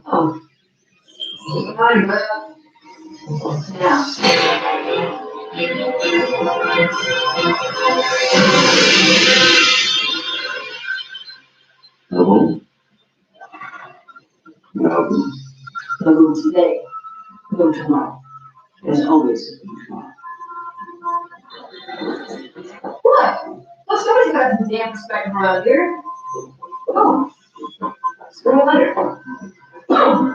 Oh. Fine, but yeah. No. No. The room today, the room tomorrow. There's always a room tomorrow. What? What's always got the damn perspective around here? Oh. Screw a letter. Oh.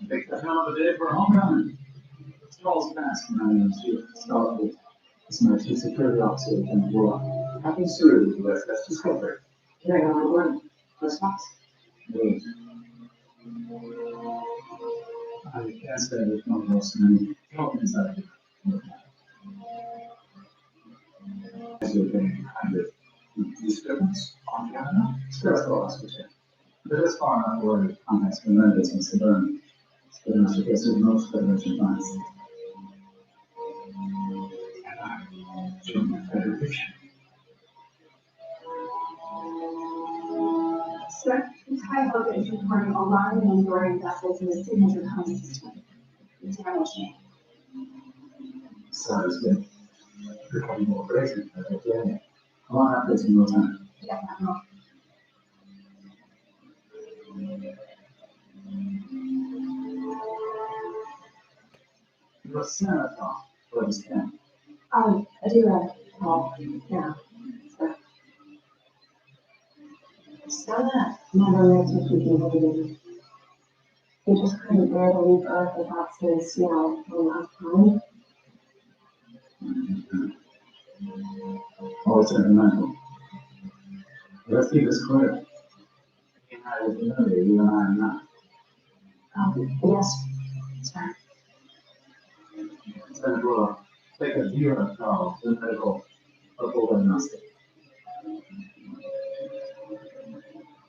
Picked a hell of a day for homecoming. Charles Mask, commanding in chief, Starfleet. This is my chief security officer, Lieutenant Bullock. Happy Sue, USS Discovery. Can I have a word? Response? Wait. I can't say there's no else many tokens out here. As you're getting behind it, disturbance on the other? Stress the last weekend. But this far, I'm worried. Contacts been limited since the burn. It's pretty much a case of most Federation funds. And I join the Federation. Sir, the Sky Hawker is reporting alarming and burning vessels in the signature contact system. It's damaging. Sounds good. Becoming more aggressive. Okay. Come on up, there's no time. Yeah, Admiral. You're Senator, for this camp. I do have call now. Sir. Stella never makes me feel good. He just couldn't bear to leave Earth without saying smell one last time. Always sentimental. Let's keep this clear. You and I are familiar, you and I are not. Yes, sir. Senator, take a view of Carl, the medical diagnostic.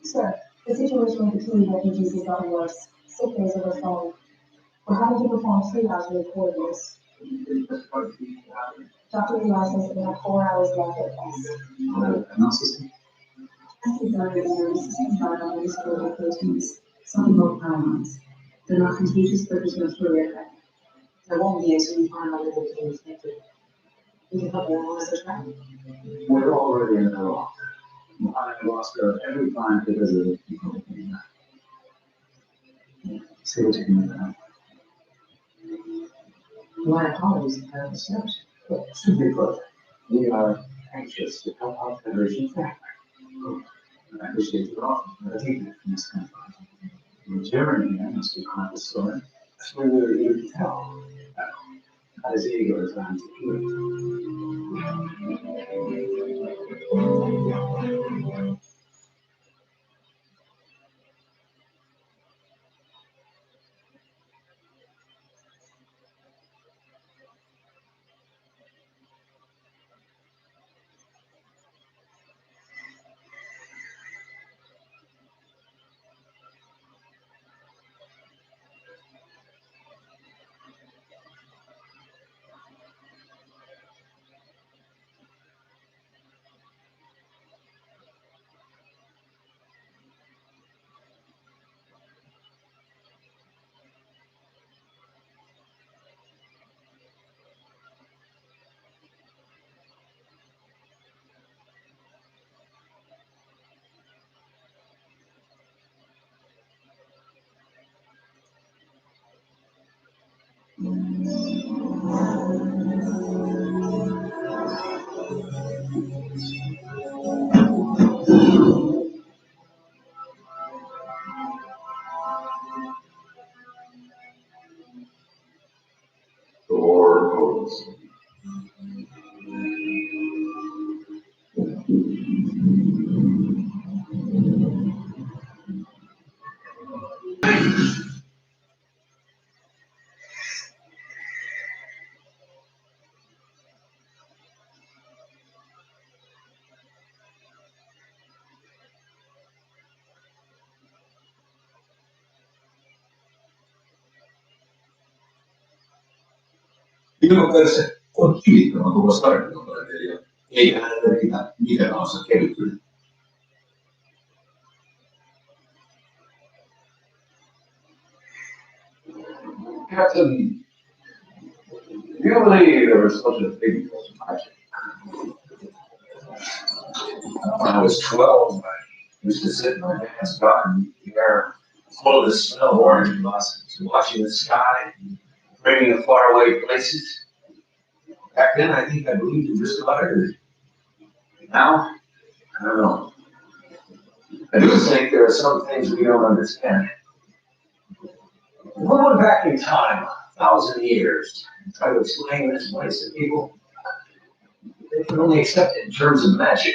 Sir, the situation with the two refugees is getting worse. Sick days over phone. We're having to perform triage in 4 years. Dr. Eli says that we have 4 hours left at best. Diagnosis? Anti-barrier nervous system viral respiratory proteins, some low pylons. They're not contagious, but there's no further effect. There won't be as soon as final living being infected. We can help you analyze the track. We're already in the lock. Mohammed lost her every time they visited people. See what you can do now. My apologies if I have disturbed. But simply put, we are anxious to help out Federation track. I appreciate your offer, but I take it from this conflict. In Germany, I must be quite the story. That's where we're eager to tell. Not as eager as I'm to hear it. Door opens. Minun mielestä on kivittävä koko tarinoitaja, eikä hän merkitä mitä tahansa kevyttyä. Captain, do you believe there was such a thing as magic? When I was 12, I used to sit in my dad's garden, the air full of the smell of orange blossoms, watching the sky, dreaming of faraway places. Back then, I think I believed in just about everything. Now, I don't know. I do think there are some things we don't understand. We're going back in time 1,000 years and try to explain this place to people. They can only accept it in terms of magic.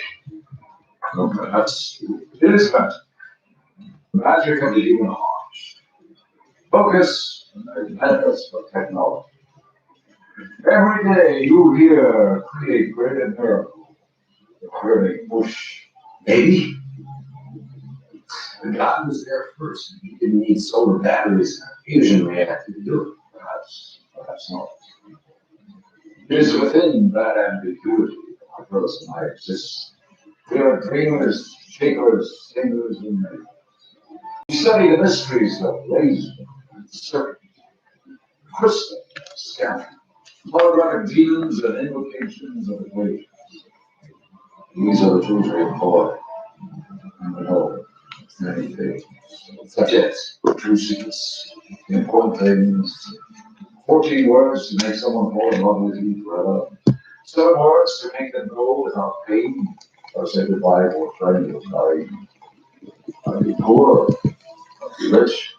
Well, perhaps it is magic. The magic of the human heart. Focus on the benefits of technology. Every day you hear create greater miracle. Create push. Maybe. The God was there first. He didn't need solar batteries and a fusion reactor to do it. Perhaps not. It is within that ambiguity that my brothers and I exist. We are dreamers, shakers, singers, and makers. We study the mysteries of laser and circuit, crystal, scattering, holographic genes and invocations of equations. These are the tools we employ. And we know many things, such as true secrets, important things, 14 words to make someone fall in love with you forever, 7 words to make them go without pain, or say goodbye to a friend who's dying. I'll be poor, I'll be rich.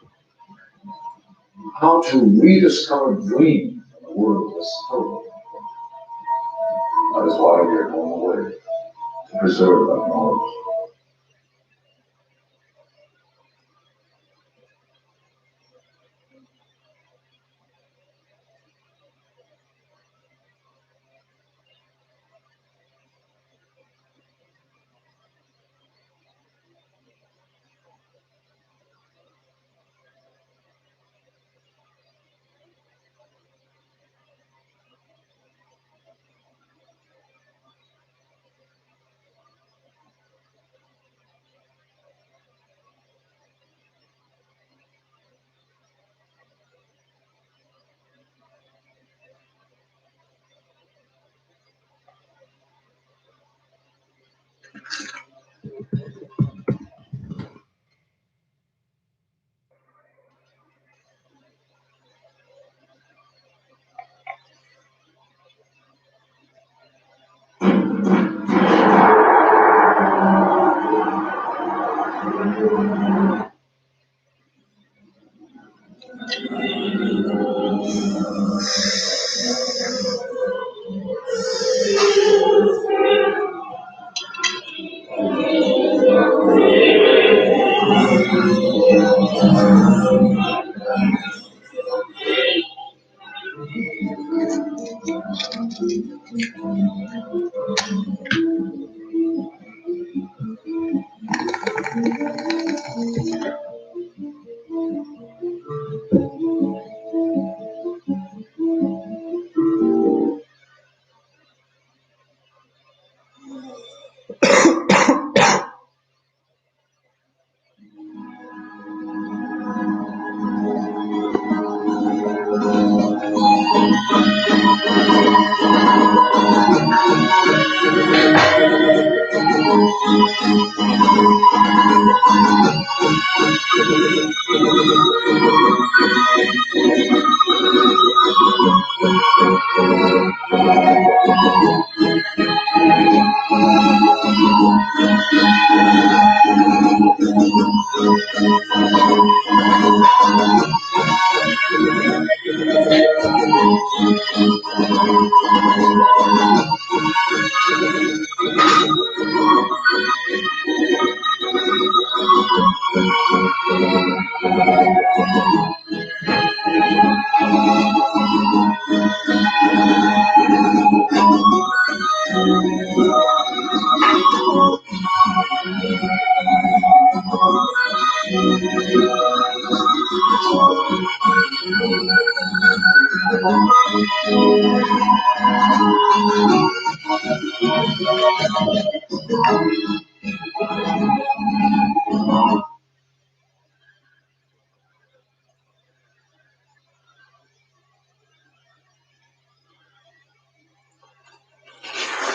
How to rediscover dreams in a world that's total. That is why we are going away, to preserve that knowledge.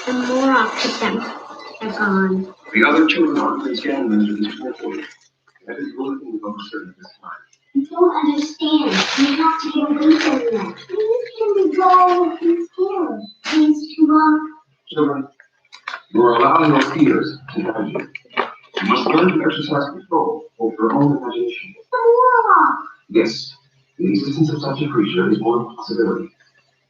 And more off to them have gone The other children are please getting into this carefully. That is the only thing we're certain at this time. You don't understand. You have to get away from them. Please can we go? I'm scared. Please, Mom. Children, you are allowing your fears to guide you. You must learn to exercise control over your own imagination. Mom. Yes, the existence of such a creature is one possibility.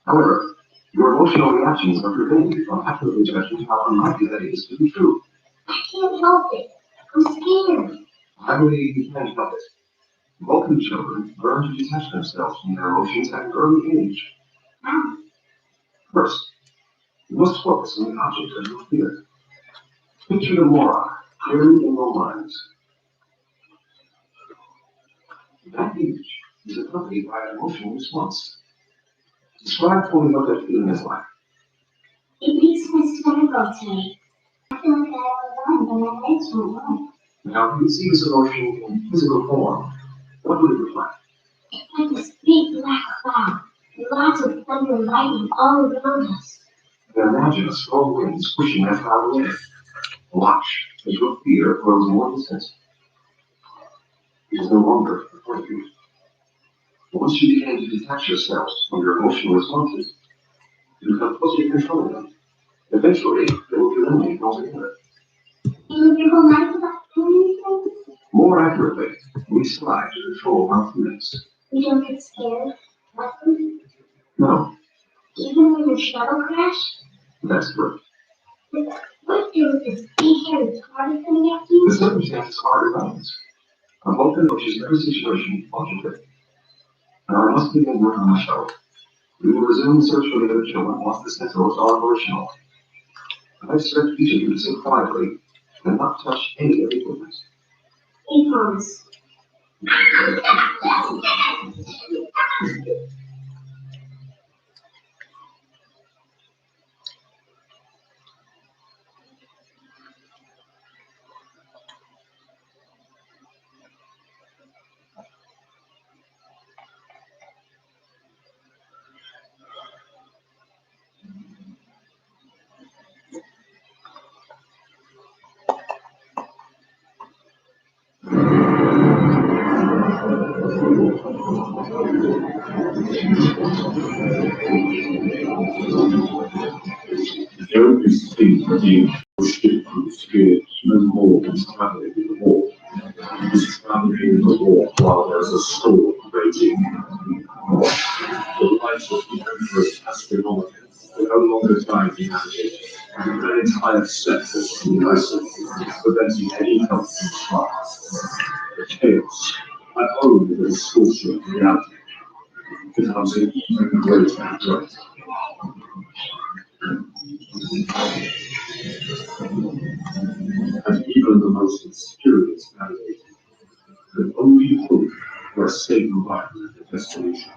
However, your emotional reactions are preventing you from accurately judging how unlikely that is to be true. I can't help it. I'm scared. I believe you can help it. Vulcan children learn to detach themselves from their emotions at an early age. How? First, you must focus on the object of your fear. Picture the Mora clearly in your minds. That image is accompanied by an emotional response. Describe for me what that feeling is like. It makes my stomach go tight. I feel like I will run, but my legs won't run. Now, if you could see this emotion in physical form, what would it look like? It's like this big black cloud. Lots of thunder and lightning all around us. Then imagine a strong wind pushing that cloud away. Watch as your fear grows more distant. It is no longer a part of you. Once you begin to detach yourself from your emotional responses, you become closer to controlling them. Eventually, they will be eliminated altogether. You live your whole life without doing anything? More accurately, we strive to control our feelings. You don't get scared? Nothing? No, Even when your shuttle crashed? that's correct. What if there was this big hairy target coming after you? The circumstances are irrelevant. A Vulcan approaches every situation logically. Now I must begin work on my shuttle. We will resume the search for the other children once the sentinels are operational. I expect each of you to sit quietly and not touch any of the equipment. I promise. The only thing the ship was scared no more than traveling in the war. It was traveling in the war while there was a storm raging. The life of the Emperor's astronomical were no longer trying to navigate. An entire set was compressing, preventing any help from flight. The chaos, at home with a distortion of reality, becomes an even greater threat. And even the most experienced navigator can only hope for a safe environment at destination.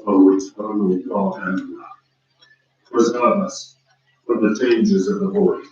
O eternal God and love, preserve us from the dangers of the void.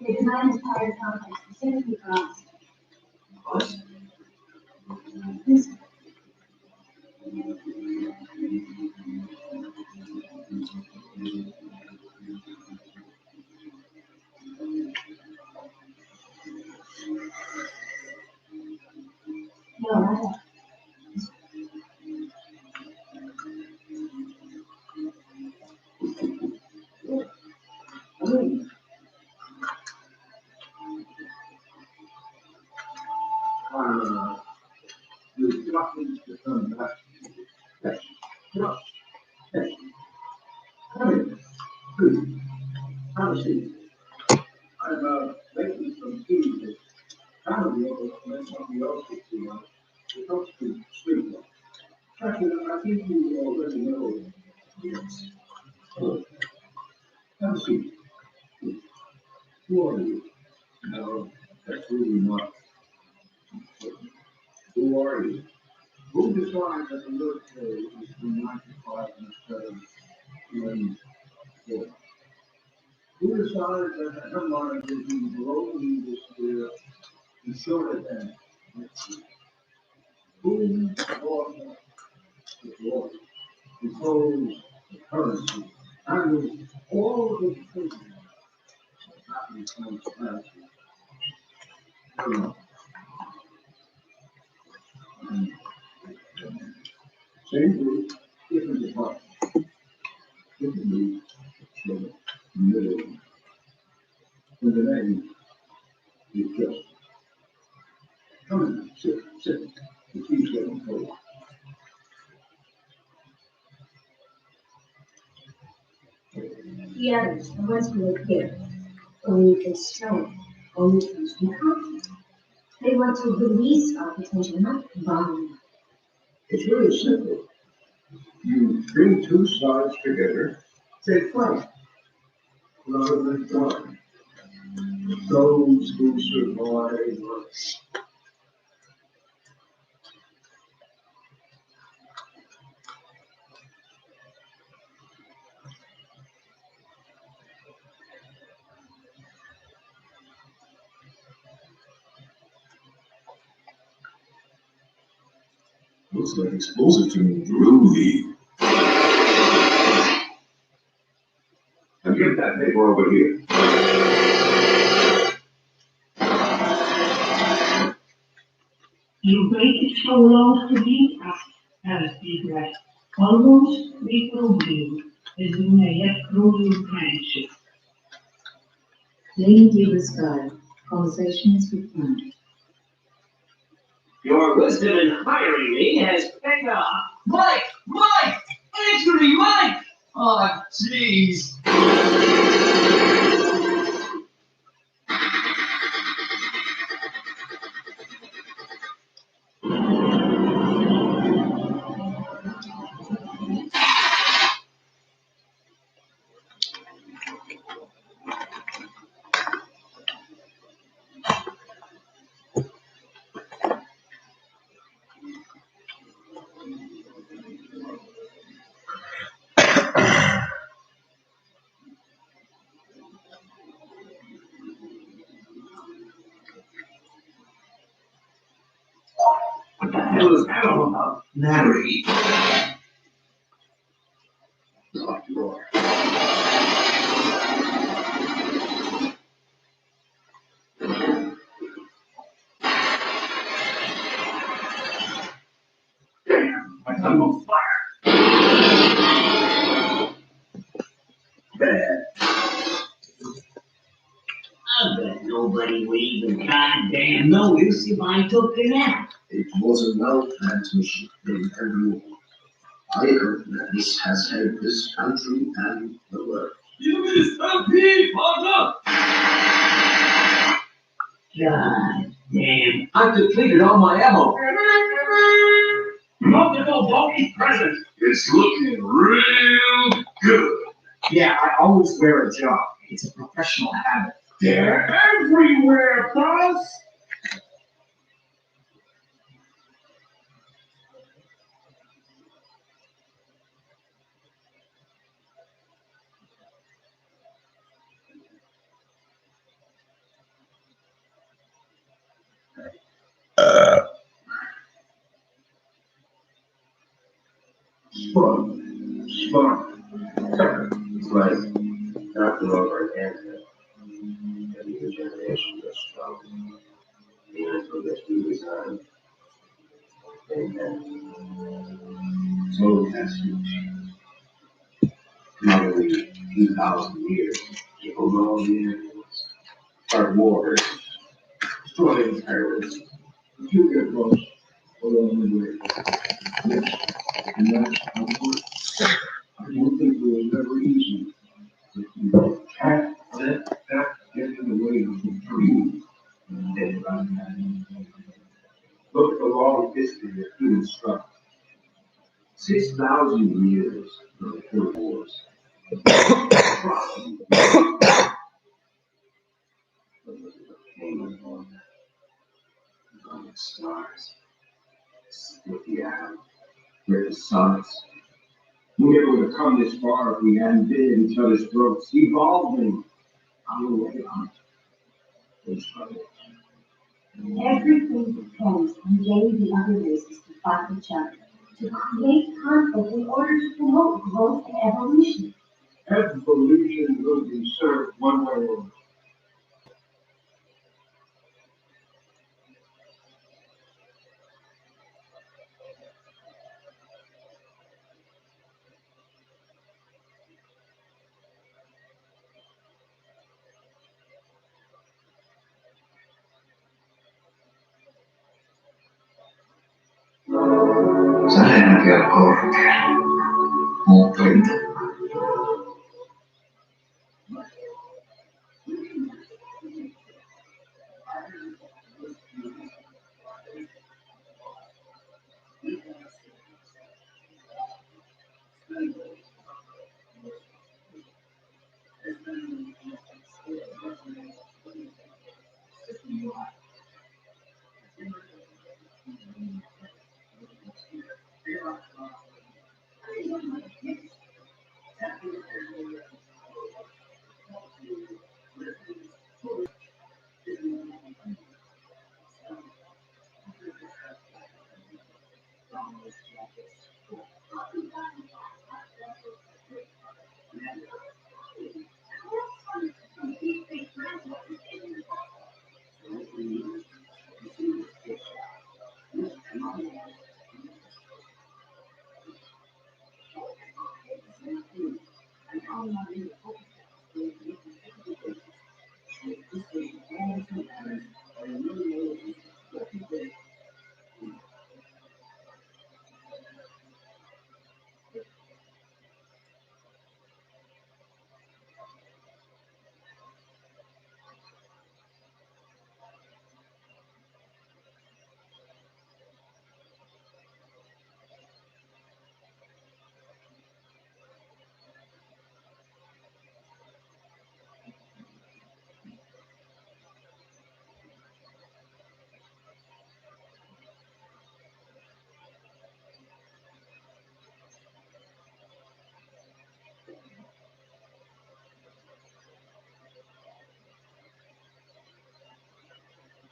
The design inspired content specifically for us. This no, not that. You've got me to turn back. Yes. Yes. Yes. Come in. Please. Have a seat. I'm making some tea that family will let somebody else get to talk to street. Actually, I think you already know. Yes. Have a seat. Who are you? No, that's really not. Who are you? Who decides that the workday is from 9 to 5 instead of 24? Who decides that the headline is in below this year and shorter than next year? Who controls the currency and all the things that happen in transparency? I don't know. Same group, different departments. Different group, different middle. And the name is just. Come in, sit. The tea's getting cold. The others, the ones who are here, only constrain, only conflict. They want to release our potential, not bind. It's really simple. You bring two sides together, they fight, rather than fight. Those who survive must. Looks like explosive to me. Groovy. Now get that paper over here. You break it so long to be as deep breath. Almost reproved you as you may yet prove your friendship. Lady Diva's guide. Conversations with Planet. Your wisdom in hiring me has paid off. Mike! Answer me, Mike! Oh, jeez. What the hell is that all about? Married. Lock the door. Damn, my tongue on fire. Bad. I bet nobody would even goddamn notice if I took a nap. It was a maltransmission in every war. I heard that this has helped this country and the world. You will stop me, partner! God damn. I've depleted all my ammo. Multiple bulky presents. It's looking real good. Yeah, I always wear a job. It's a professional habit. They're everywhere, boss! Smart. It's like knocking over an anthill. Every new generation gets stronger. The anthill gets redesigned. And so that's huge. Probably a few thousand years. People know the anthills. Start wars. Destroy entire races. If you get lost, hold on the way. Yes, and that's comfort. I don't think it was ever easy. But you can't let that get in the way of the dream. Look at the long history of human struggle. 6,000 years of the wars. Stars, split the atom, rip the suns. We never would have come this far if we hadn't been in each other's throats, evolving on the way on. This struggle. Everything depends on getting the other races to fight each other, to create conflict in order to promote growth and evolution. Evolution will be served one way or another. Se energia on korkea, muuttointo.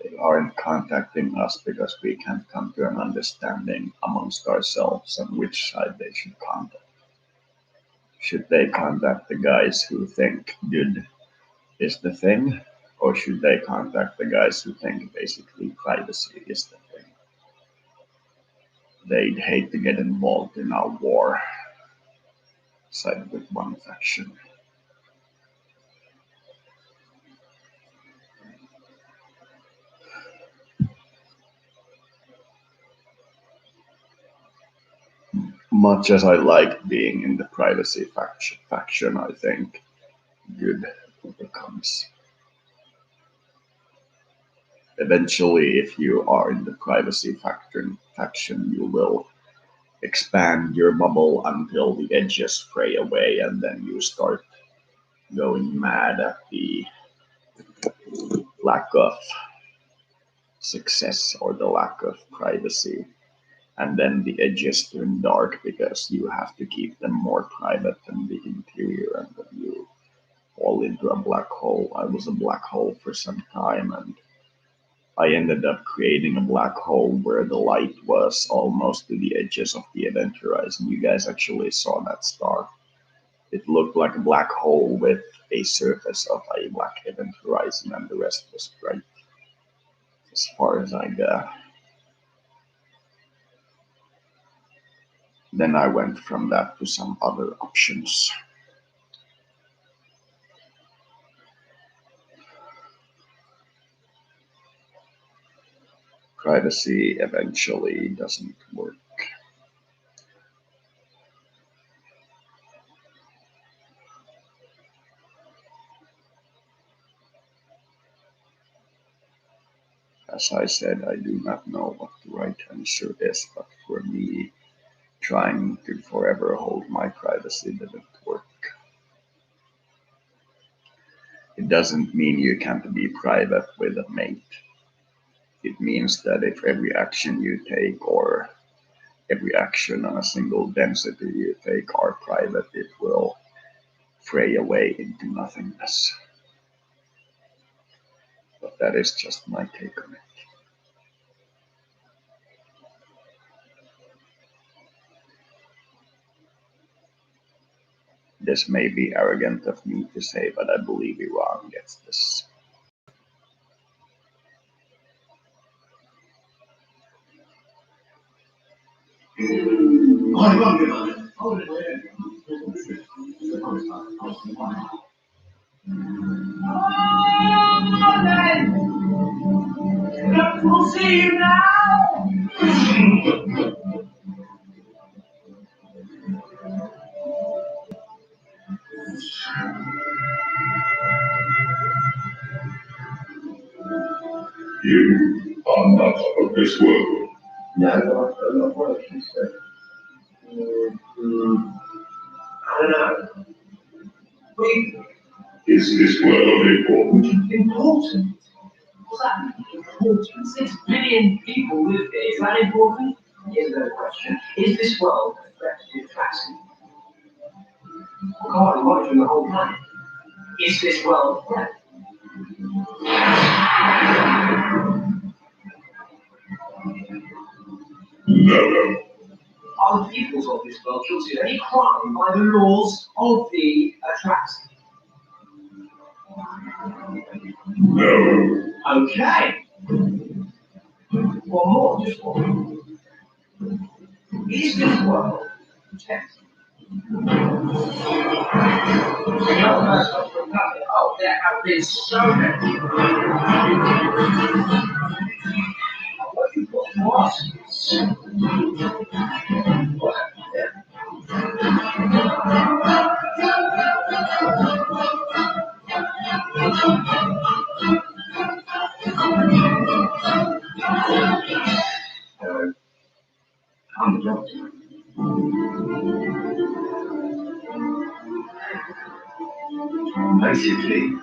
They aren't contacting us because we can't come to an understanding amongst ourselves on which side they should contact. Should they contact the guys who think good is the thing, or should they contact the guys who think basically privacy is the thing? They'd hate to get involved in our war, side with one faction. Much as I like being in the privacy faction, I think good becomes. Eventually, if you are in the privacy faction, you will expand your bubble until the edges fray away, and then you start going mad at the lack of success or the lack of privacy. And then the edges turn dark because you have to keep them more private than the interior, and then you fall into a black hole. I was a black hole for some time, and I ended up creating a black hole where the light was almost to the edges of the event horizon. You guys actually saw that star. It looked like a black hole with a surface of a black event horizon, and the rest was bright, as far as I got. Then I went from that to some other options. privacy eventually doesn't work. As I said, I do not know what the right answer is, but for me, trying to forever hold my privacy didn't work. It doesn't mean you can't be private with a mate. It means that if every action you take or every action on a single density you take are private, it will fray away into nothingness. But that is just my take on it. This may be arrogant of me to say, but I believe Iran gets this. We'll see you now. You are not of this world. No, not what you said. I don't know. Wait, Is this world important? Important? What's that mean? Important? 6 billion people live here. Is that important? here's another question. Is this world a threat to the taxi? God, I'm monitoring the whole planet. Is this world a threat? No. Are the peoples of this world guilty of any crime by the laws of the Attraxi? No. Okay. One more, just one. Is this world protected? Oh, there have been so many. What you put to us is I'm the doctor. Basically,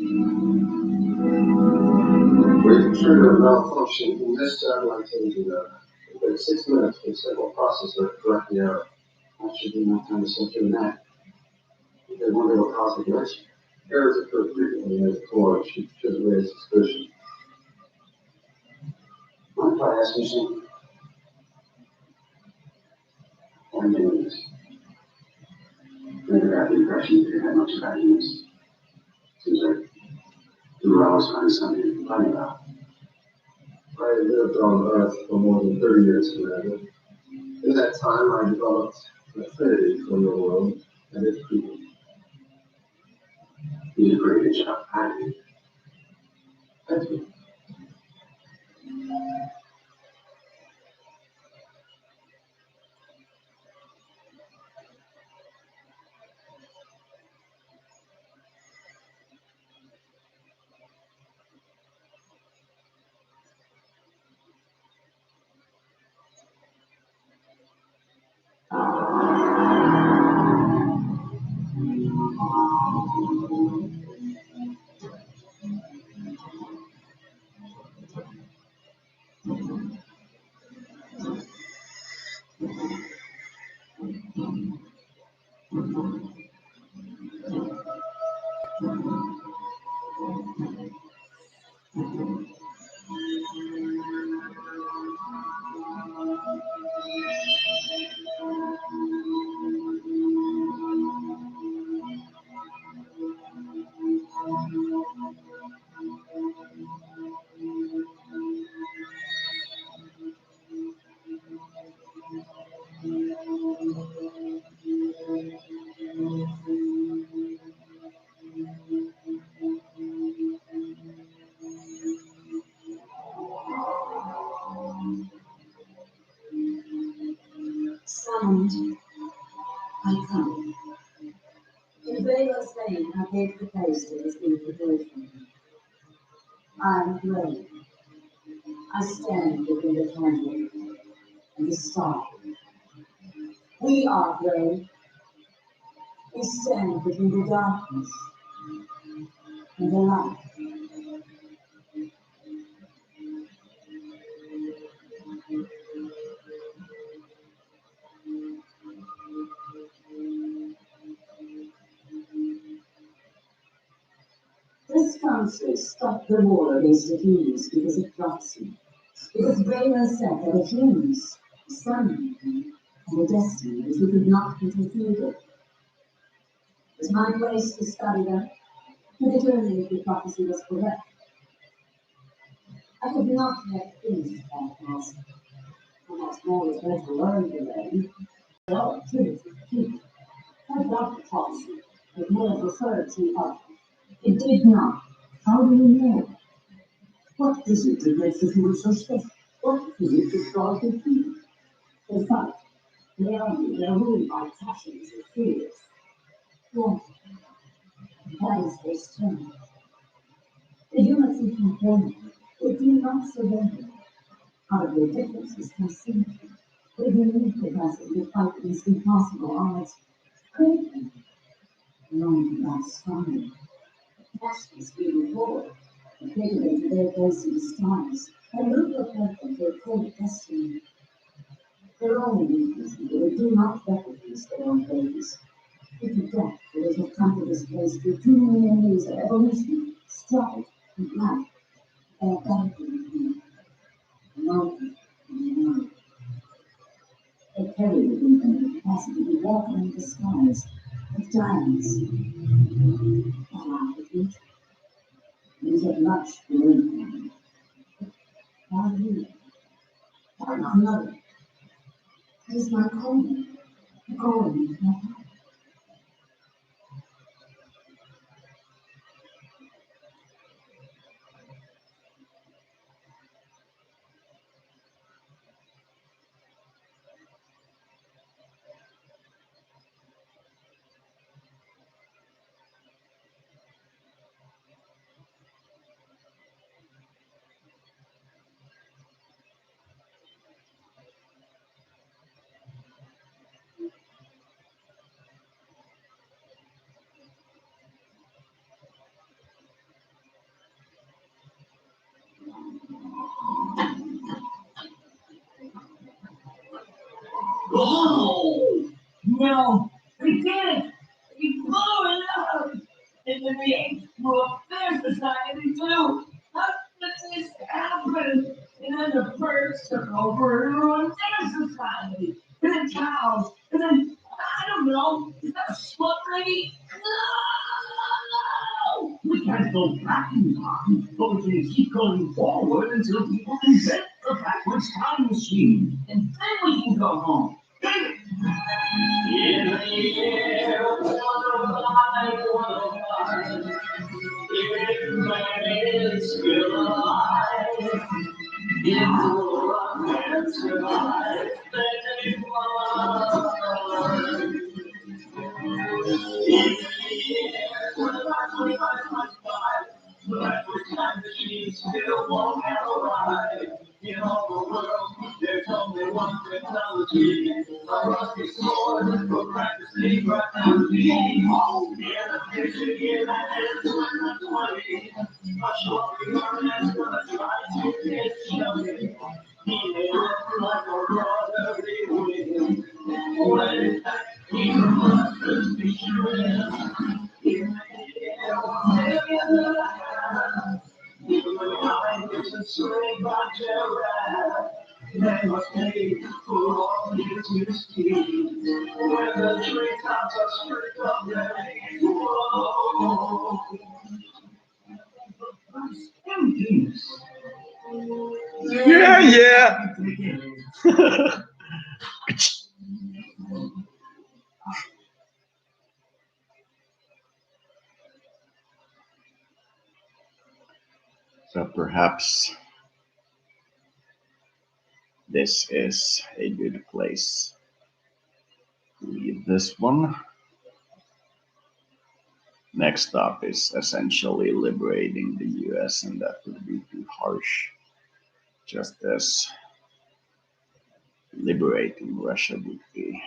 With the trigger malfunction in this satellite imaging within 6 minutes, the signal processor correct the error. That should be enough time to set through that. If they wonder what caused the glitch, errors occur frequently as the core should raise suspicion. Mind if I ask you something? Why are you doing this? Never got the impression that you had much bad news. Seems like you were always finding something to complain about. I lived on Earth for more than 30 years, Commander. In that time, I developed an affinity for your world and its people. You did a very good job hiding it. Thank you. Summoned, I come. In Vela's name, I gave the place that has been prepared for me. I am brave. I stand within the candle and the star. We are brave. We stand between the darkness and the light. This country stopped the war against the humans because of prophecy. Because Vela said that the humans, the sun, and the destiny which we could not be defeated. It was my place to study them, to determine if the prophecy was correct. I could not let things that past. Perhaps more was better to learn to learn. Well, truth, truth. I got the prophecy, but more referred to us. It did not. How do you know? What is it that makes the human so special? What is it that draws the people? In fact, they are ruled by passions and fears. Yes, that is their strength. The humans who complain, they do not surrender. Out of their differences come sympathy. They unique capacity to fight against impossible odds. Great them. Alone to God strongly. Passions be reward. And cultivate to their place in the stars. And move with them to a cold destiny. Their only weakness is that they do not recognize their own babies. With the death that is have come to this place through too many years of evolution, struggle, and life. They are better than me. Alone and alone. They carry within them the capacity to walk in the skies with giants. I laugh at you. It is of much to learn from them. Why you? Why not another? It is my calling. The calling of my heart. Oh, no, they did it. They blew it up. And then the apes blew up their society too. How did this happen? And then the birds took over and ruined their society. And then cows. And then, I don't know, is that a slut lady? No! We can't go back in time, but we can keep going forward until people invent the backwards time machine. And then we can go home. In the year 105, if man is still alive, if the rock can survive, then it was. In the year 105, the backwards time machine still won't have arrived. In all the world, there's only one technology. A rusty sword for practicing brutality. Oh, yeah, the picture here that is 2020. A short return that's gonna try to get Shelby. He may look like a brotherly wing. When in fact, he's a mother's mission. Even when time isn't straight by terror, they must pay for all his misdeeds. When the treetops are stripped of their leaves, whoa. Emptiness. Yeah. So perhaps this is a good place to leave this one. Next up is essentially liberating the US, and that would be too harsh, just as liberating Russia would be.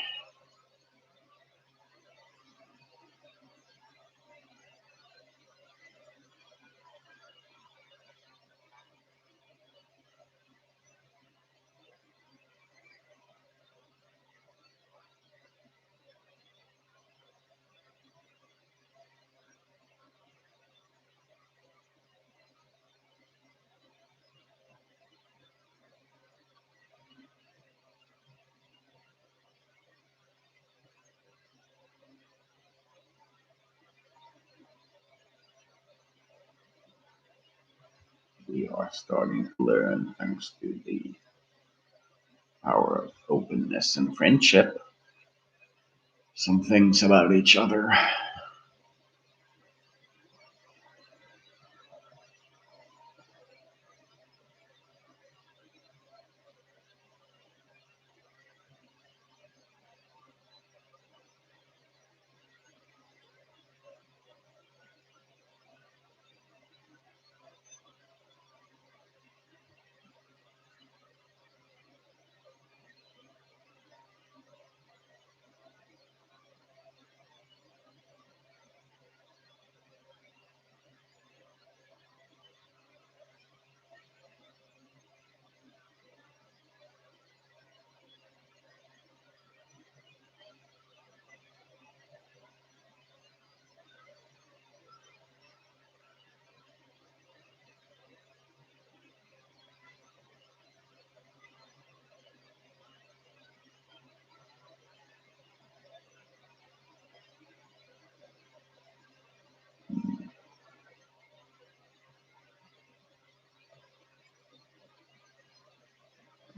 We are starting to learn, thanks to the power of openness and friendship, some things about each other.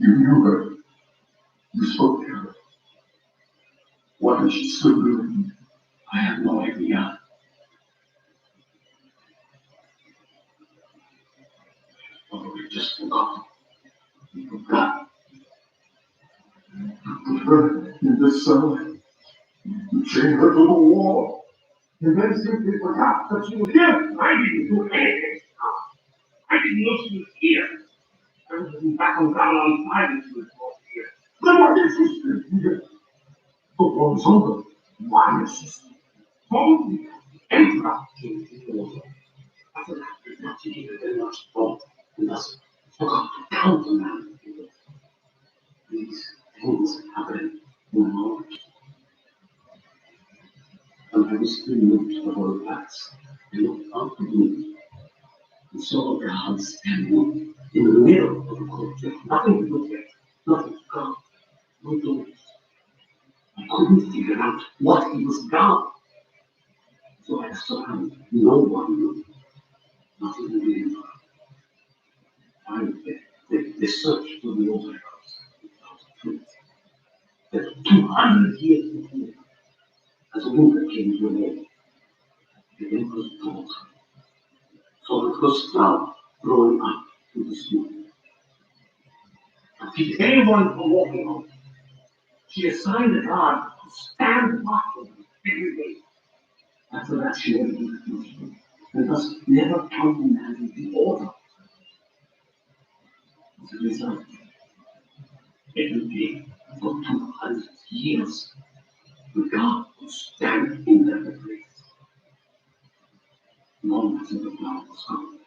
You knew her. You spoke to her. What is she still doing? I have no idea. Probably just forgot. You forgot. You put her in this cell. You chained her to the wall. And then simply forgot that she was here. I didn't do anything. I didn't know she was here. I was back on ground on fire when she was here. Then why did she stay here? The war is over. Why is she still? Told me. Interrupting people. I forgot not to give it very much thought. And thus forgot to count on that. These things happen Now, and I was removed the whole past. I looked up at me and saw a God standing in the middle of the courtyard. Nothing to look at, nothing to come, no doors. I couldn't figure out what he was about. So I saw him. No one knew. Not even the emperor. Finally, they searched for the old house without a trace. That 200 years before, as a winter came to an end, the emperor's daughter saw the first flower growing up through the snow. To keep anyone from walking on, she assigned a guard to stand watch over every day. After that, she never refused him, and thus never countermanded the order. As a result, every day for 200 years, the guard would stand in their place. Long after the flower was gone,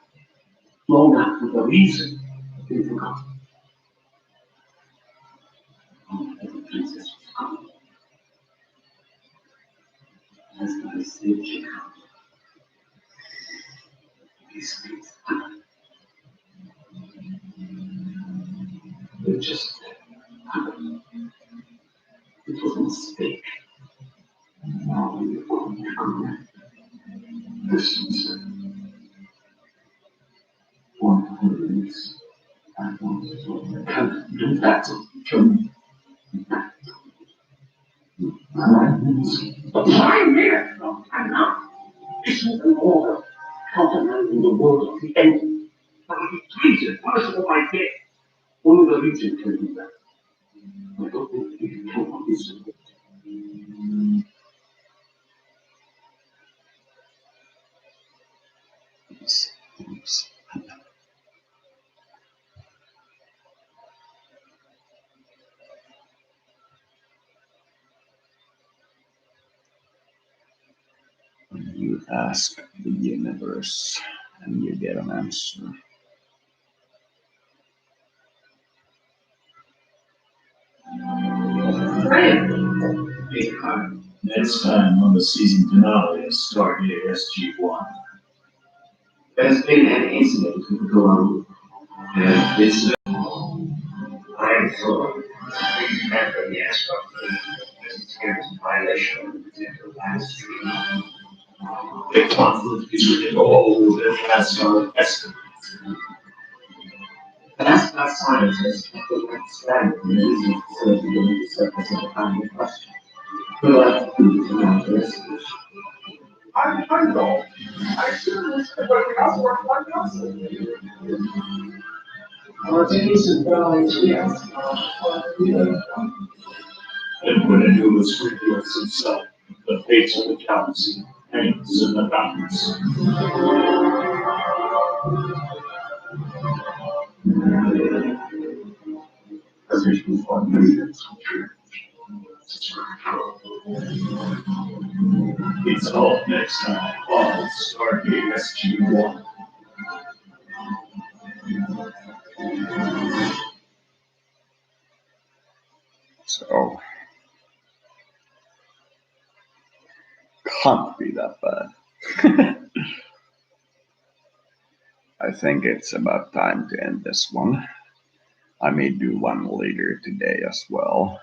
long after the reason had been forgotten, long after the princess was gone, as by sage account, these things happened. They just happened. It was a mistake. Now we are going to correct this mistake. One police, I want to can't do that to me. The prime minister cannot issue an order countermanding the word of the enemy. That would be treason, punishable by death. Only the regent can do that. I don't think we can count on his support. These things happen. When you ask the universe and you get an answer. Next time on the season finale of Stargate SG-1. There's been an incident with the Guru, and this I am told the member of the Astronaut has experienced a violation of the particular last stream. The conflict is within all the Astronaut estimates. The astronaut scientists have been expanded the reason for the surface of the planet in question. We like to do the investigation. I know. I should have but we also work one council. Our days of volunteers and when Anubis reveals himself, the fates of the galaxy hangs in the balance. As if we find millions of truth. It's all next time on Stargate SG-1. So, can't be that bad. I think it's about time to end this one. I may do one later today as well.